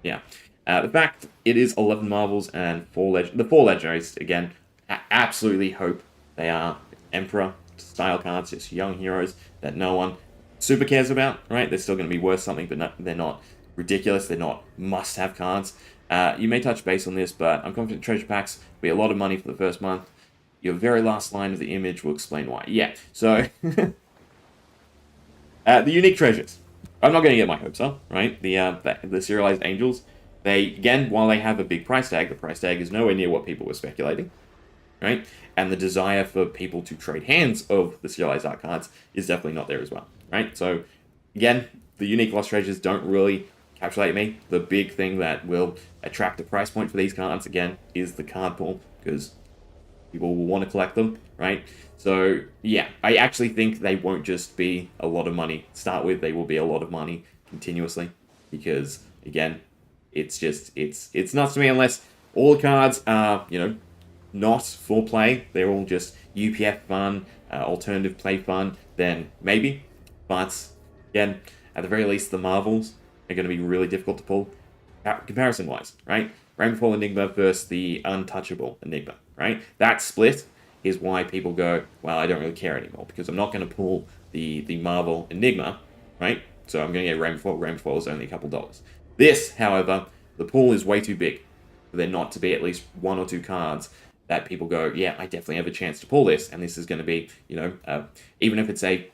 Yeah. The fact it is 11 Marvels and 4 the 4 legendaries, again, I absolutely hope they are Emperor style cards, just young heroes that no one super cares about, right? They're still going to be worth something, but they're not ridiculous. They're not must-have cards. You may touch base on this, but I'm confident treasure packs will be a lot of money for the first month. Your very last line of the image will explain why. Yeah, so the unique treasures. I'm not going to get my hopes up, right? The serialized angels, they, again, while they have a big price tag, the price tag is nowhere near what people were speculating, right? And the desire for people to trade hands of the serialized art cards is definitely not there as well, right? So, again, the unique lost treasures don't really capsulate me. The big thing that will attract the price point for these cards, again, is the card pool, because people will want to collect them, right? So, yeah, I actually think they won't just be a lot of money to start with. They will be a lot of money continuously, because, again, it's nuts to me unless all the cards are, not for play. They're all just UPF fun, alternative play fun, then maybe. But, again, at the very least, the Marvels are going to be really difficult to pull, comparison-wise, right? Rainbow Foil Enigma versus the untouchable Enigma, right? That split is why people go, well, I don't really care anymore, because I'm not going to pull the Marvel Enigma, right? So I'm going to get Rainbow Foil. Rainbow Foil is only a couple dollars. This, however, the pool is way too big for there not to be at least 1 or 2 cards that people go, yeah, I definitely have a chance to pull this, and this is going to be, even if it's a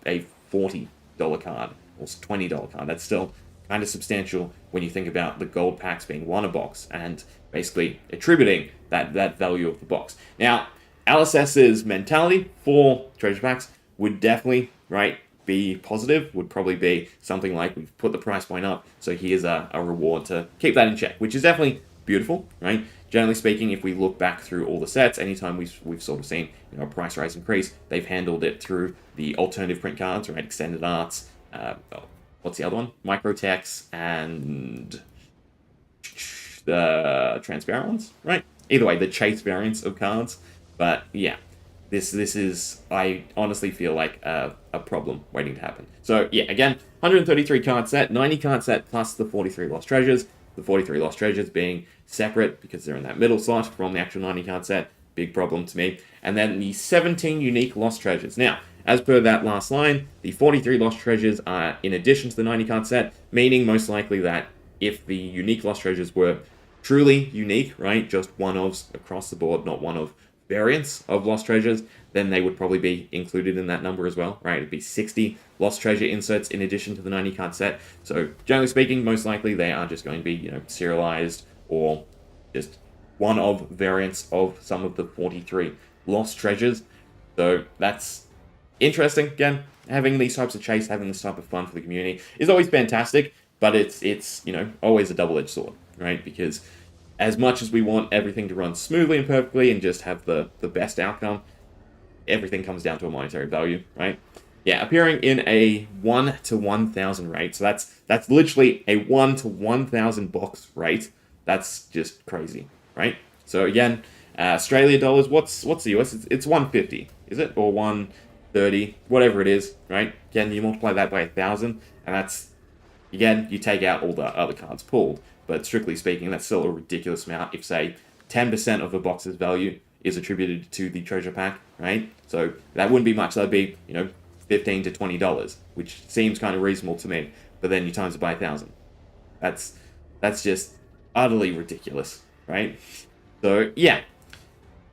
$40 card or $20 card, that's still kind of substantial when you think about the gold packs being 1 a box and basically attributing that value of the box. Now, LSS's mentality for treasure packs would definitely, right, be positive, would probably be something like we've put the price point up, so here's a reward to keep that in check, which is definitely beautiful, right? Generally speaking, if we look back through all the sets, anytime we've sort of seen a price rise increase, they've handled it through the alternative print cards, right? Extended arts, what's the other one? Microtext and the transparent ones, right? Either way, the chase variants of cards. But yeah, this is, I honestly feel like a problem waiting to happen. So yeah, again, 133 card set, 90 card set plus the 43 lost treasures. The 43 lost treasures being separate because they're in that middle slot from the actual 90 card set. Big problem to me. And then the 17 unique lost treasures. Now, as per that last line, the 43 lost treasures are in addition to the 90 card set, meaning most likely that if the unique lost treasures were truly unique, right, just one-ofs across the board, not one of variants of lost treasures, then they would probably be included in that number as well, right? It'd be 60 lost treasure inserts in addition to the 90 card set. So generally speaking, most likely they are just going to be, serialized or just one of variants of some of the 43 lost treasures. So that's interesting. Again, having these types of chase, having this type of fun for the community is always fantastic, but it's always a double-edged sword, right? Because as much as we want everything to run smoothly and perfectly and just have the best outcome, everything comes down to a monetary value, right? Yeah, appearing in a 1 to 1,000 rate. So that's literally a 1 to 1,000 box rate. That's just crazy, right? So again, Australia dollars, what's the US? It's 150, is it? Or 130, whatever it is, right? Again, you multiply that by 1,000, and that's, again, you take out all the other cards pulled. But strictly speaking, that's still a ridiculous amount if, say, 10% of a box's value is attributed to the treasure pack, right? So that wouldn't be much. That'd be, $15 to $20, which seems kind of reasonable to me. But then you times it by 1,000. That's just utterly ridiculous, right? So yeah,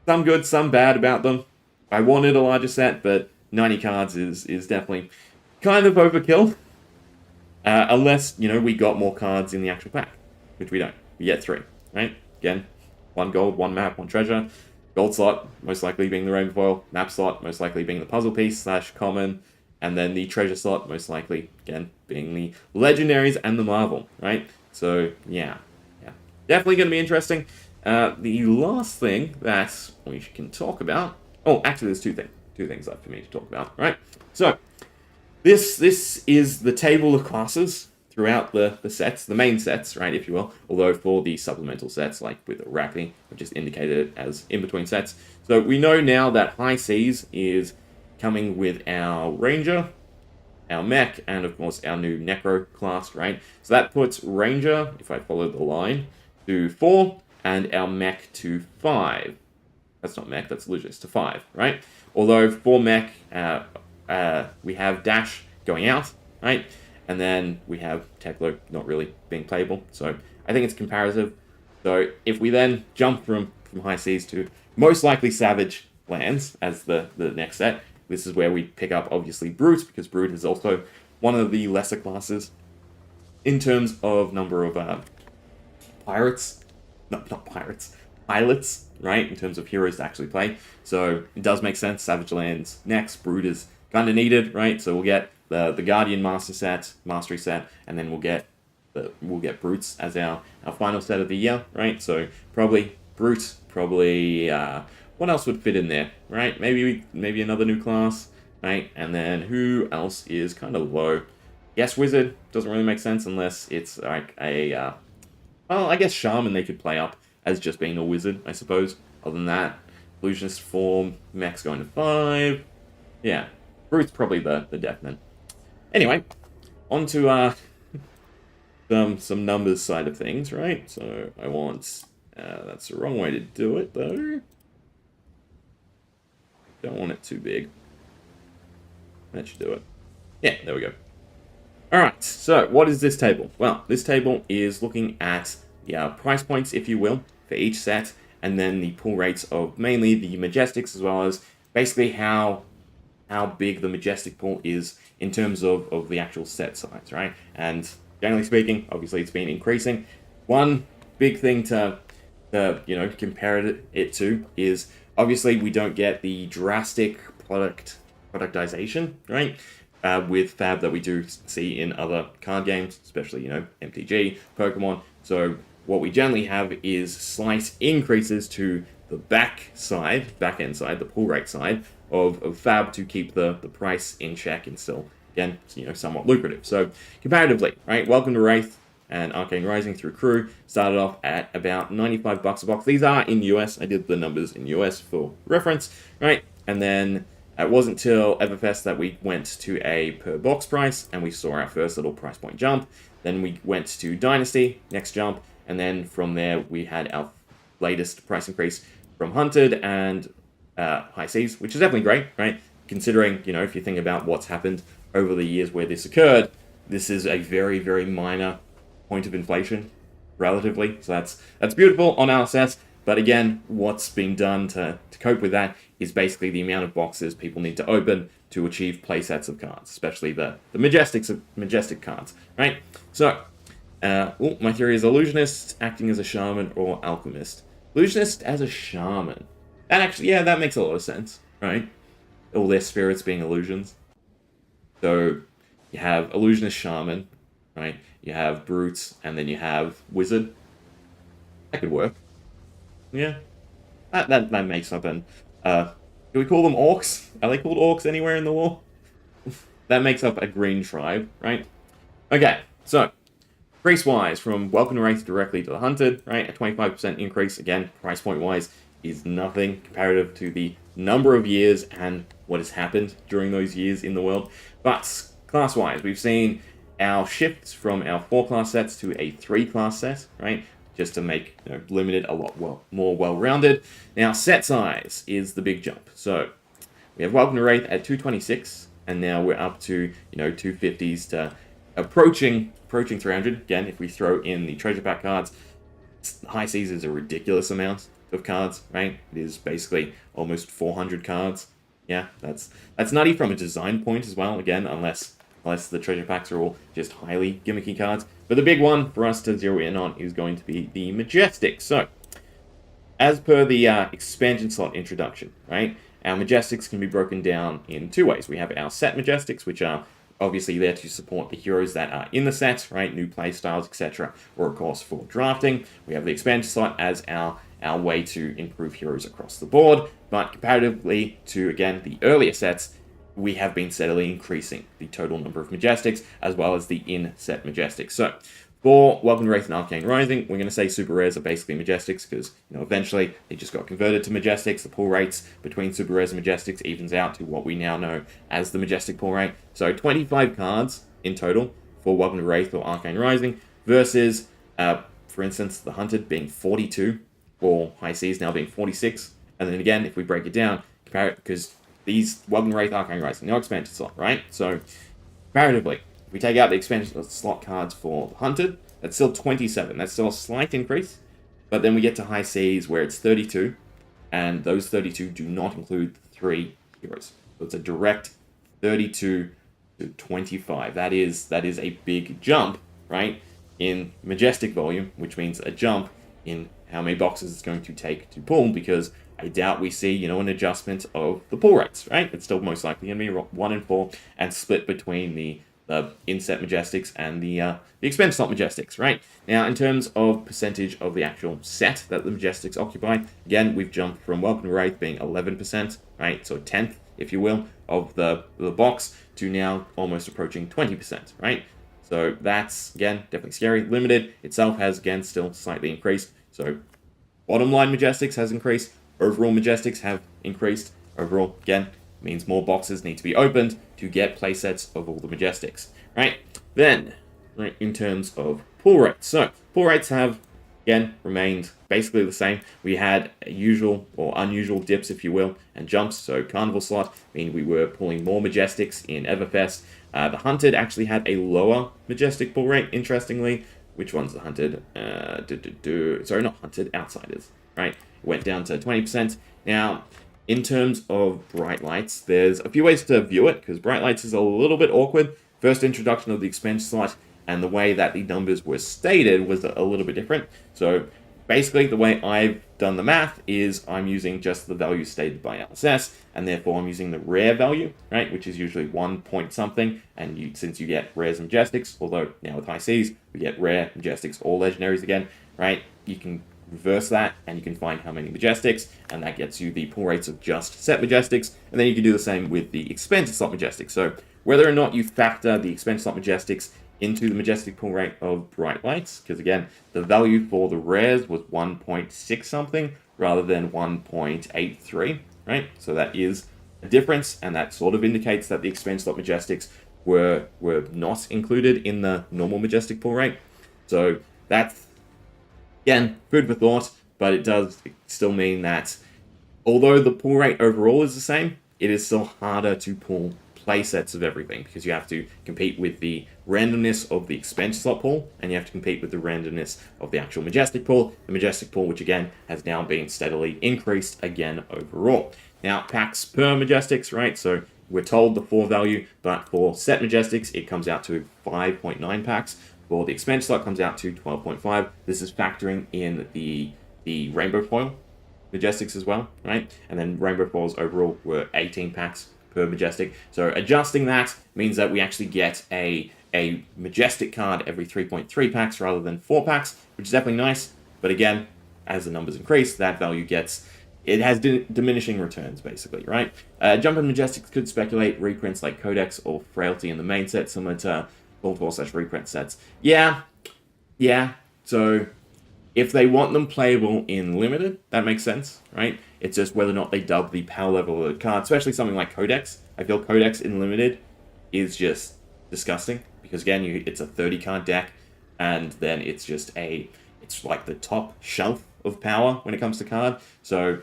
some good, some bad about them. I wanted a larger set, but 90 cards is definitely kind of overkill. Unless, we got more cards in the actual pack, which we don't. We get 3, right? Again, 1 gold, 1 map, 1 treasure. Gold slot, most likely being the rainbow foil. Map slot, most likely being the puzzle piece / common. And then the treasure slot, most likely, again, being the legendaries and the marvel, right? So, yeah. Definitely going to be interesting. The last thing that we can talk about... Oh, actually, there's 2 things left for me to talk about, right? So, this is the table of classes throughout the sets, the main sets, right, if you will. Although for the supplemental sets, like with Rathe, I've just indicated it as in-between sets. So we know now that High Seas is coming with our Ranger, our Mech, and of course our new Necro class, right? So that puts Ranger, if I follow the line, to 4, and our Mech to 5. That's not Mech, that's Logis, to 5, right? Although for Mech, we have Dash going out, right? And then we have Klloo not really being playable. So I think it's comparative. So if we then jump from High Seas to most likely Savage Lands as the next set, this is where we pick up, obviously, Brute, because Brute is also one of the lesser classes in terms of number of pilots, right, in terms of heroes to actually play. So it does make sense. Savage Lands next, Brute is kind of needed, right? So we'll get the Guardian Mastery set, and then we'll get Brutes as our final set of the year, right? So probably Brute, what else would fit in there, right? Maybe another new class, right? And then who else is kind of low? Yes, Wizard doesn't really make sense unless it's like a well, I guess Shaman they could play up as just being a wizard, I suppose. Other than that, Illusionist form, Mech's going to 5. Yeah, Brute's probably the definite. Anyway, on to some numbers side of things, right? So I want... that's the wrong way to do it, though. Don't want it too big. That should do it. Yeah, there we go. Alright, so what is this table? Well, this table is looking at the price points, if you will, for each set, and then the pull rates of mainly the Majestics, as well as basically how big the Majestic pool is in terms of the actual set size, right? And generally speaking, obviously it's been increasing. One big thing to compare it to is obviously we don't get the drastic productization, right? With Fab that we do see in other card games, especially, MTG, Pokemon. So what we generally have is slight increases to the back end side, the pull rate side of Fab to keep the price in check and still, again, somewhat lucrative. So comparatively, right, welcome to Rathe and Arcane Rising through Klloo started off at about $95 a box. These are in US. I did the numbers in US for reference, right? And then it wasn't till Everfest that we went to a per box price and we saw our first little price point jump. Then we went to Dynasty, next jump, and then from there we had our latest price increase from Hunted and High Seas, which is definitely great, right? Considering, if you think about what's happened over the years where this occurred, this is a very, very minor point of inflation, relatively. So that's beautiful on RSS. But again, what's being done to cope with that is basically the amount of boxes people need to open to achieve playsets of cards, especially the Majestic cards, right? So, my theory is Illusionist acting as a Shaman or Alchemist. Illusionist as a Shaman. That makes a lot of sense, right? All their spirits being illusions. So, you have Illusionist Shaman, right? You have Brutes, and then you have Wizard. That could work. Yeah. That makes something. Do we call them Orcs? Are they called Orcs anywhere in the lore? That makes up a green tribe, right? Okay, so price-wise, from Welcome to Rathe directly to the Hunted, right? A 25% increase, again, price point-wise, is nothing comparative to the number of years and what has happened during those years in the world. But class-wise, we've seen our shifts from our 4-class sets to a 3-class set, right? Just to make limited a lot more well-rounded. Now, set size is the big jump. So we have Welcome to Rathe at 226, and now we're up to 250s to approaching 300. Again, if we throw in the treasure pack cards, High Seas is a ridiculous amount of cards, right? It is basically almost 400 cards. Yeah, that's nutty from a design point as well. Again, unless the treasure packs are all just highly gimmicky cards. But the big one for us to zero in on is going to be the Majestics. So, as per the expansion slot introduction, right, our Majestics can be broken down in two ways. We have our set Majestics, which are obviously there to support the heroes that are in the sets, right, new playstyles, etc., or of course for drafting. We have the expansion slot as our way to improve heroes across the board, but comparatively to, again, the earlier sets, we have been steadily increasing the total number of Majestics, as well as the in-set Majestics. So, for Welcome to Rathe and Arcane Rising, we're going to say Super Rares are basically Majestics, because, eventually they just got converted to Majestics. The pull rates between Super Rares and Majestics evens out to what we now know as the Majestic pull rate. So, 25 cards in total for Welcome to Rathe or Arcane Rising, versus, for instance, the Hunted being 42, or High Seas now being 46. And then again, if we break it down, compare it, because these Welcome to Rathe, Arcane Rising, no expansion slot, right? So, comparatively, if we take out the expansion slot cards for Hunted, that's still 27. That's still a slight increase. But then we get to High Seas where it's 32, and those 32 do not include the 3 heroes. So it's a direct 32 to 25. That is a big jump, right, in Majestic volume, which means a jump in how many boxes it's going to take to pull, because I doubt we see, an adjustment of the pull rates, right? It's still most likely going to be 1 in 4 and split between the inset Majestics and the expense slot Majestics, right? Now, in terms of percentage of the actual set that the Majestics occupy, again, we've jumped from Welcome to Rathe being 11%, right? So a tenth, if you will, of the box to now almost approaching 20%, right? So that's, again, definitely scary. Limited itself has, again, still slightly increased. So bottom line Majestics has increased. Overall Majestics have increased. Overall, again, means more boxes need to be opened to get playsets of all the Majestics, right? Then, right, in terms of pull rates. So, pull rates have, again, remained basically the same. We had usual or unusual dips, if you will, and jumps. So, Carnival slot, meaning we were pulling more Majestics in Everfest. The Hunted actually had a lower Majestic pull rate, interestingly. Which one's the Hunted? Sorry, not Hunted, Outsiders, right? Went down to 20%. Now, in terms of Bright Lights, there's a few ways to view it, because Bright Lights is a little bit awkward. First introduction of the expansion slot, and the way that the numbers were stated was a little bit different. So, basically, the way I've done the math is I'm using just the value stated by LSS, and therefore I'm using the rare value, right, which is usually 1 point something, and since you get rares and Majestics, although now with high seas, we get rare, Majestics, or legendaries again, right, you can reverse that, and you can find how many Majestics, and that gets you the pull rates of just set Majestics, and then you can do the same with the expensive slot Majestics. So whether or not you factor the expensive slot Majestics into the Majestic pull rate of Bright Lights, because again, the value for the rares was 1.6 something rather than 1.83, right? So that is a difference, and that sort of indicates that the expensive slot Majestics were not included in the normal Majestic pull rate. So that's, again, food for thought, but it does still mean that although the pull rate overall is the same, it is still harder to pull play sets of everything, because you have to compete with the randomness of the expense slot pool, and you have to compete with the randomness of the actual Majestic pool. The Majestic pool, which again has now been steadily increased again overall. Now, packs per Majestics, right? So we're told the 4 value, but for set Majestics, it comes out to 5.9 packs. For the expense slot, comes out to 12.5. This is factoring in the Rainbow Foil Majestics as well, right? And then Rainbow Foils overall were 18 packs per Majestic. So adjusting that means that we actually get a Majestic card every 3.3 packs rather than 4 packs, which is definitely nice. But again, as the numbers increase, that value it has diminishing returns, basically, right? Jump and Majestics could speculate reprints like Codex or Frailty in the main set, similar to Gold/reprint sets. Yeah. So if they want them playable in Limited, that makes sense, right? It's just whether or not they dub the power level of the card, especially something like Codex. I feel Codex in Limited is just disgusting, because again, it's a 30 card deck, and then it's like the top shelf of power when it comes to card. So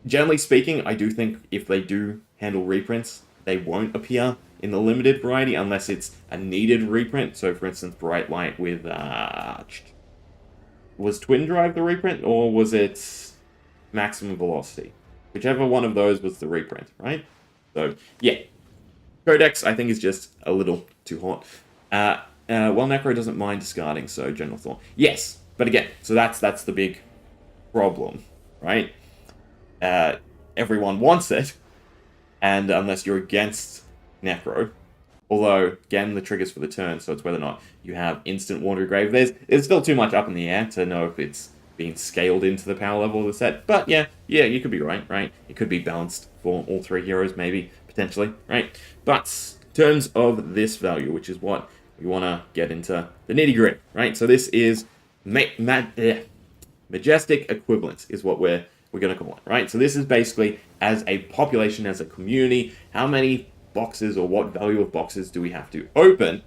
generally speaking, I do think if they do handle reprints, they won't appear in the Limited variety unless it's a needed reprint. So for instance, Bright Light with was Twin Drive the reprint, or was it Maximum Velocity? Whichever one of those was the reprint, right? So yeah, Codex I think is just a little too hot. Well, Necro doesn't mind discarding, so General Thought. Yes, but again, so that's the big problem, right? Everyone wants it, and unless you're against Necro, although, again, the trigger's for the turn, so it's whether or not you have instant Watery Grave. There's still too much up in the air to know if it's being scaled into the power level of the set. But yeah, you could be right? It could be balanced for all 3 heroes, maybe, potentially, right? But in terms of this value, which is what we want to get into the nitty-gritty, right? So this is Majestic equivalence is what we're going to call it, right? So this is basically, as a population, as a community, how many boxes or what value of boxes do we have to open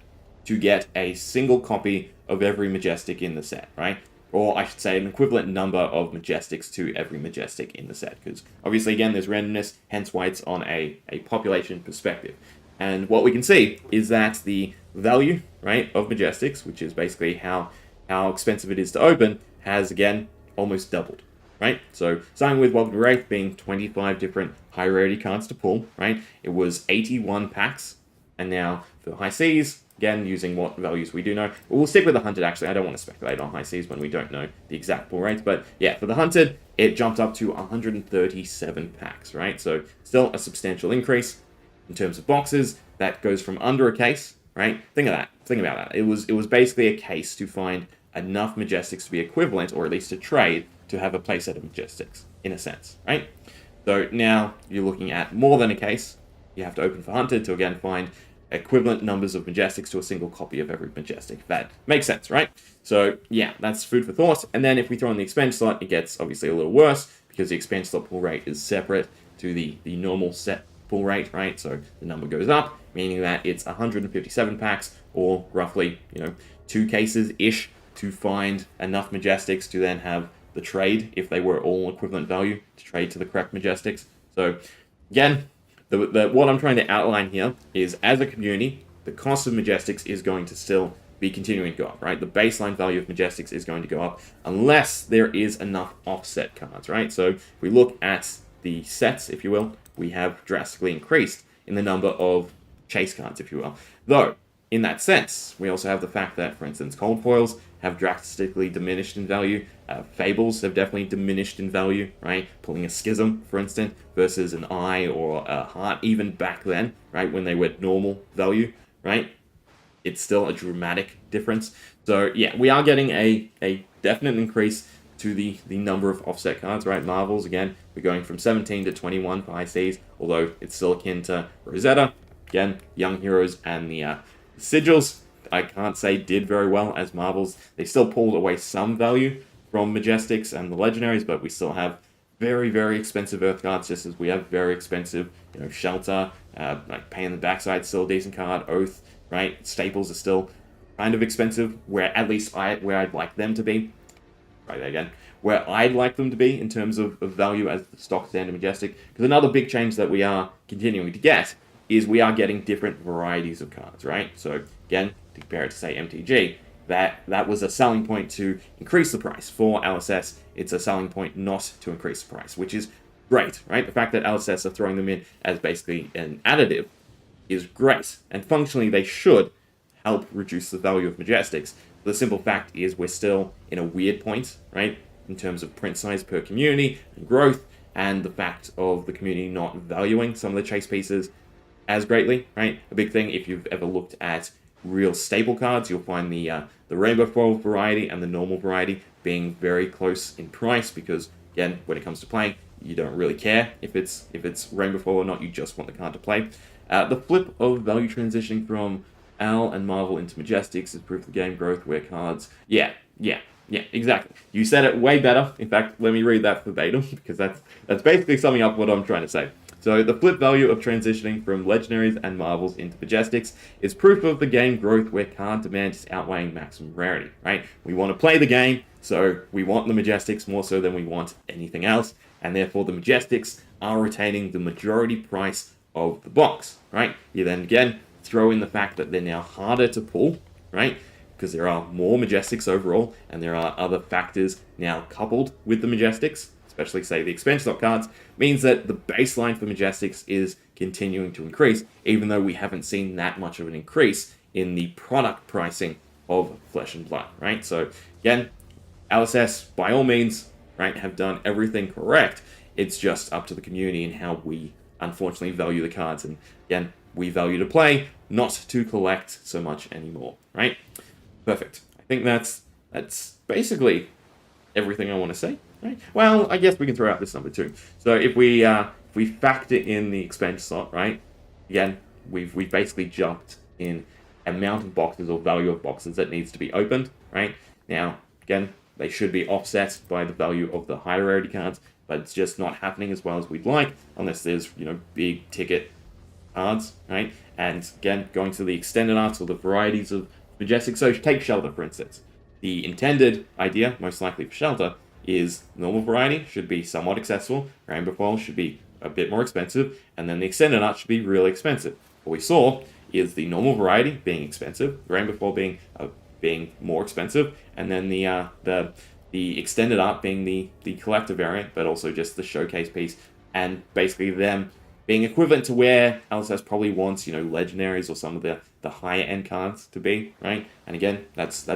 to get a single copy of every Majestic in the set, right? Or I should say an equivalent number of Majestics to every Majestic in the set, because obviously, again, there's randomness, hence why it's on a population perspective. And what we can see is that the value, right, of Majestics, which is basically how expensive it is to open, has, again, almost doubled, right? So starting with Welcome to Rathe being 25 different high rarity cards to pull, right? It was 81 packs, and now for High Seas, again, using what values we do know. We'll stick with the Hunted, actually. I don't want to speculate on High Seas when we don't know the exact pull rates, but yeah, for the Hunted, it jumped up to 137 packs, right? So still a substantial increase. In terms of boxes, that goes from under a case, right? Think about that. It was basically a case to find enough Majestics to be equivalent, or at least to trade, to have a playset of Majestics, in a sense, right? So now you're looking at more than a case. You have to open for Hunted to, again, find equivalent numbers of Majestics to a single copy of every Majestic. That makes sense, right? So yeah, that's food for thought. And then if we throw in the expense slot, it gets obviously a little worse, because the expense slot pull rate is separate to the normal set pull rate, right? So the number goes up, meaning that it's 157 packs, or roughly, 2 cases-ish, to find enough Majestics to then have the trade, if they were all equivalent value, to trade to the correct Majestics. So again, what I'm trying to outline here is, as a community, the cost of Majestics is going to still be continuing to go up, right? The baseline value of Majestics is going to go up unless there is enough offset cards, right? So if we look at the sets, if you will, we have drastically increased in the number of chase cards, if you will. Though, in that sense, we also have the fact that, for instance, cold foils have drastically diminished in value. Fables have definitely diminished in value, right? Pulling a schism, for instance, versus an eye or a heart, even back then, right, when they were normal value, right? It's still a dramatic difference. So yeah, we are getting a definite increase to the number of offset cards, right? Marvels, again, we're going from 17 to 21 for high seas, although it's still akin to Rosetta. Again, Young Heroes and the Sigils, I can't say did very well as Marvels. They still pulled away some value from Majestics and the Legendaries, but we still have very, very expensive Earth cards, just as we have very expensive, Shelter, like Pain in the Backside, still a decent card, Oath, right? Staples are still kind of expensive, where at least where I'd like them to be. Right there again. Where I'd like them to be in terms of value as the stock standard Majestic. Because another big change that we are continuing to get is we are getting different varieties of cards, right? So again, to compare it to say MTG, that was a selling point to increase the price. For LSS, it's a selling point not to increase the price, which is great, right? The fact that LSS are throwing them in as basically an additive is great, and functionally they should help reduce the value of Majestics. The simple fact is we're still in a weird point, right, in terms of print size per community and growth, and the fact of the community not valuing some of the chase pieces as greatly, right? A big thing, if you've ever looked at real staple cards, you'll find the Rainbow Foil variety and the normal variety being very close in price, because again, when it comes to playing, you don't really care if it's Rainbow Foil or not, you just want the card to play. The flip of value transitioning from Al and Marvel into Majestics is proof of game growth where cards... Yeah, exactly. You said it way better. In fact, let me read that verbatim, because that's basically summing up what I'm trying to say. So the flip value of transitioning from Legendaries and Marvels into Majestics is proof of the game growth where card demand is outweighing maximum rarity, right? We want to play the game, so we want the Majestics more so than we want anything else, and therefore the Majestics are retaining the majority price of the box, right? You then again throw in the fact that they're now harder to pull, right? Because there are more Majestics overall, and there are other factors now coupled with the Majestics, especially say the expansion stock cards, means that the baseline for Majestics is continuing to increase, even though we haven't seen that much of an increase in the product pricing of Flesh and Blood, right? So again, LSS, by all means, right, have done everything correct. It's just up to the community and how we unfortunately value the cards. And again, we value to play, not to collect so much anymore, right? Perfect. I think that's basically everything I want to say, right? Well, I guess we can throw out this number too. So if we factor in the expense slot, right? Again, we've basically jumped in amount of boxes or value of boxes that needs to be opened, right? Now, again, they should be offset by the value of the higher rarity cards, but it's just not happening as well as we'd like, unless there's, big ticket cards, right? And again, going to the extended arts or the varieties of Majestic. So take Shelter, for instance. The intended idea, most likely for Shelter, is normal variety should be somewhat accessible, Rainbow Foil should be a bit more expensive, and then the extended art should be really expensive. What we saw is the normal variety being expensive, Rainbow Foil being more expensive, and then the extended art being the collector variant, but also just the showcase piece, and basically them being equivalent to where LSS probably wants, Legendaries or some of the higher end cards to be, right? And again, that's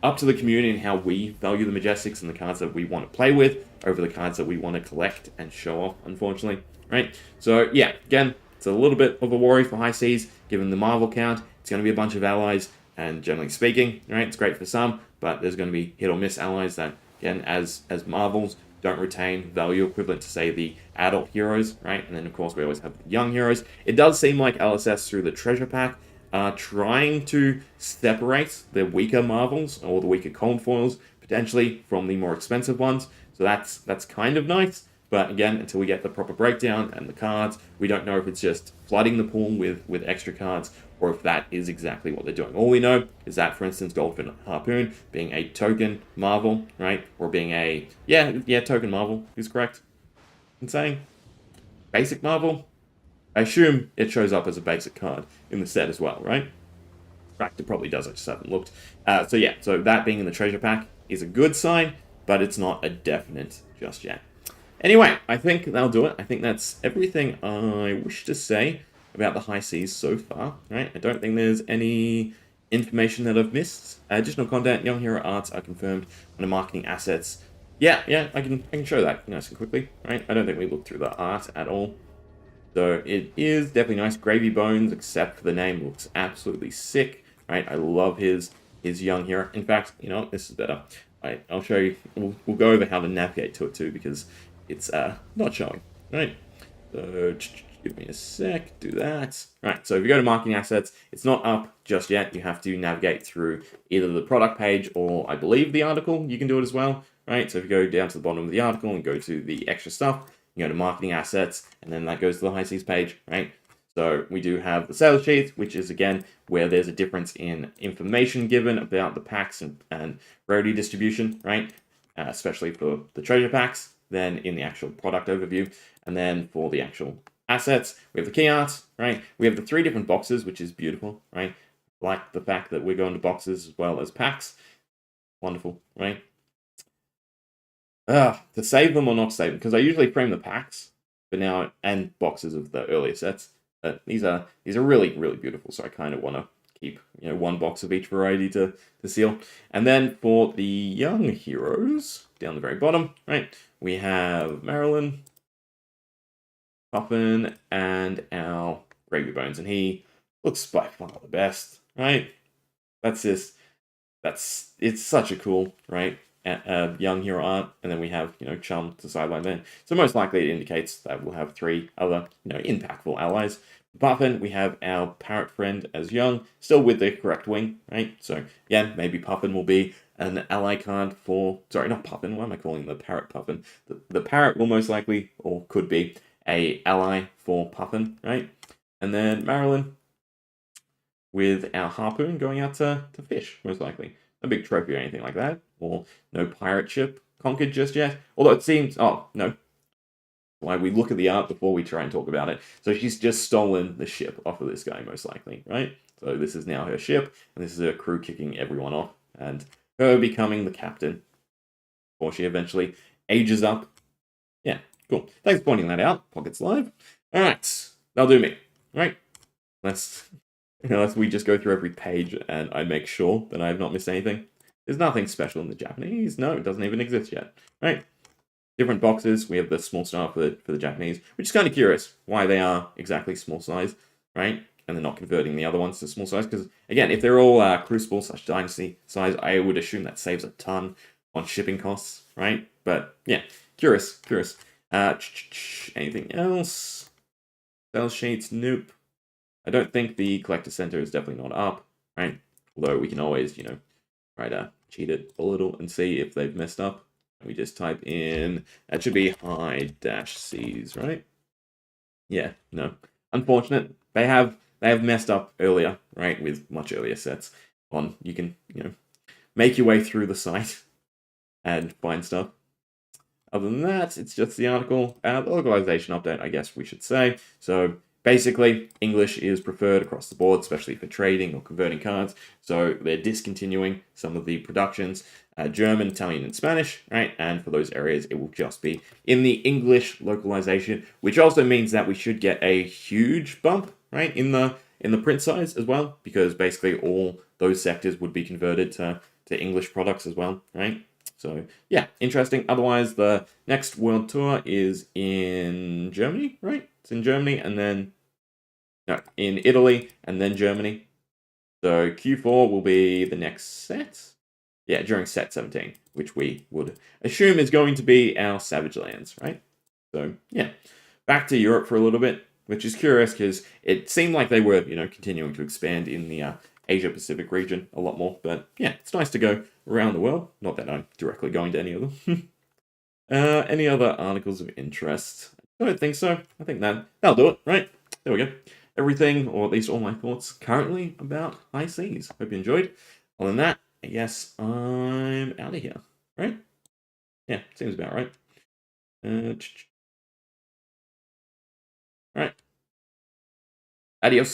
up to the community and how we value the Majestics and the cards that we want to play with over the cards that we want to collect and show off, unfortunately, right? So yeah, again, it's a little bit of a worry for high seas, given the Marvel count. It's going to be a bunch of allies, and generally speaking, right, it's great for some, but there's going to be hit or miss allies that, again, as Marvels, don't retain value equivalent to, say, the adult heroes, right? And then, of course, we always have the young heroes. It does seem like LSS, through the treasure pack, are trying to separate the weaker Marvels or the weaker cold foils, potentially, from the more expensive ones. So that's kind of nice. But again, until we get the proper breakdown and the cards, we don't know if it's just flooding the pool with extra cards, or if that is exactly what they're doing. All we know is that, for instance, Goldfin Harpoon being a token Marvel, right? Or being a, token Marvel is correct in saying. Basic Marvel, I assume it shows up as a basic card in the set as well, right? In fact, it probably does, I just haven't looked. So that being in the treasure pack is a good sign, but it's not a definite just yet. Anyway, I think that'll do it. I think that's everything I wish to say about the high seas so far, right? I don't think there's any information that I've missed. Additional content, Young Hero arts are confirmed on the marketing assets. Yeah, I can show that nice and quickly, right? I don't think we looked through the art at all. So it is definitely nice. Gravy Bones, except for the name, looks absolutely sick, right? I love his Young Hero. In fact, you know, this is better. I'll show you. We'll go over how to navigate to it too, because it's not showing, right? So give me a sec, do that. Right, so if you go to marketing assets, it's not up just yet. You have to navigate through either the product page or I believe the article. You can do it as well, right? So if you go down to the bottom of the article and go to the extra stuff, you go to marketing assets, and then that goes to the high seas page, right? So we do have the sales sheet, which is again where there's a difference in information given about the packs and rarity distribution, right? Especially for the treasure packs, than in the actual product overview. And then for the actual assets, we have the key art, right? We have the 3 different boxes, which is beautiful, right? Like the fact that we're going to boxes as well as packs. Wonderful, right? To save them or not save them, because I usually frame the packs, but now and boxes of the earlier sets. But these are really, really beautiful, so I kind of want to keep, you know, 1 box of each variety to seal. And then for the young heroes, down the very bottom, right, we have Marilyn, Puffin, and our Gravy Bones, and he looks by far the best, right? It's such a cool, right? Young hero art, and then we have, you know, Chum to sideline there. So most likely it indicates that we'll have 3 other, you know, impactful allies. Puffin, we have our parrot friend as young, still with the correct wing, right? So again, maybe Puffin will be an ally card for, sorry, not Puffin, why am I calling the parrot Puffin? The parrot will most likely, or could be, a ally for Puffin, right? And then Marilyn with our harpoon going out to fish, most likely. No big trophy or anything like that, or no pirate ship conquered just yet. Although it seems, oh, no. Why we look at the art before we try and talk about it. So she's just stolen the ship off of this guy, most likely, right? So this is now her ship, and this is her crew kicking everyone off, and her becoming the captain before she eventually ages up. Yeah, cool. Thanks for pointing that out. Pockets Live. All right, that'll do me. All right, let's we just go through every page and I make sure that I have not missed anything. There's nothing special in the Japanese. No, it doesn't even exist yet. Right? Different boxes. We have the small star for the Japanese, which is kind of curious why they are exactly small size, right? And they're not converting the other ones to small size. Because, again, if they're all Crucible / Dynasty size, I would assume that saves a ton on shipping costs, right? But, yeah, curious. Anything else? Sales sheets? Nope. I don't think the collector center is definitely not up, right? Although we can always, you know, try to cheat it a little and see if they've messed up. We just type in, that should be high-Cs, right? Yeah, no. Unfortunate. They have messed up earlier, right? With much earlier sets. You can, you know, make your way through the site and find stuff. Other than that, it's just the article. The localization update, I guess we should say. So basically, English is preferred across the board, especially for trading or converting cards. So they're discontinuing some of the productions, German, Italian, and Spanish, right? And for those areas, it will just be in the English localization, which also means that we should get a huge bump, right, in the print size as well, because basically all those sectors would be converted to English products as well, right? So, yeah, interesting. Otherwise, the next world tour is in Germany, right? It's in Germany and then, no, in Italy and then Germany. So Q4 will be the next set. Yeah, during set 17, which we would assume is going to be our Savage Lands, right? So, yeah, back to Europe for a little bit, which is curious because it seemed like they were, you know, continuing to expand in the Asia-Pacific region a lot more. But, yeah, it's nice to go around the world. Not that I'm directly going to any of them. Any other articles of interest? I don't think so. I think that'll do it, right? There we go. Everything, or at least all my thoughts currently about high seas. Hope you enjoyed. Other than that, I guess I'm out of here, right? Yeah, seems about right. All right. Adios.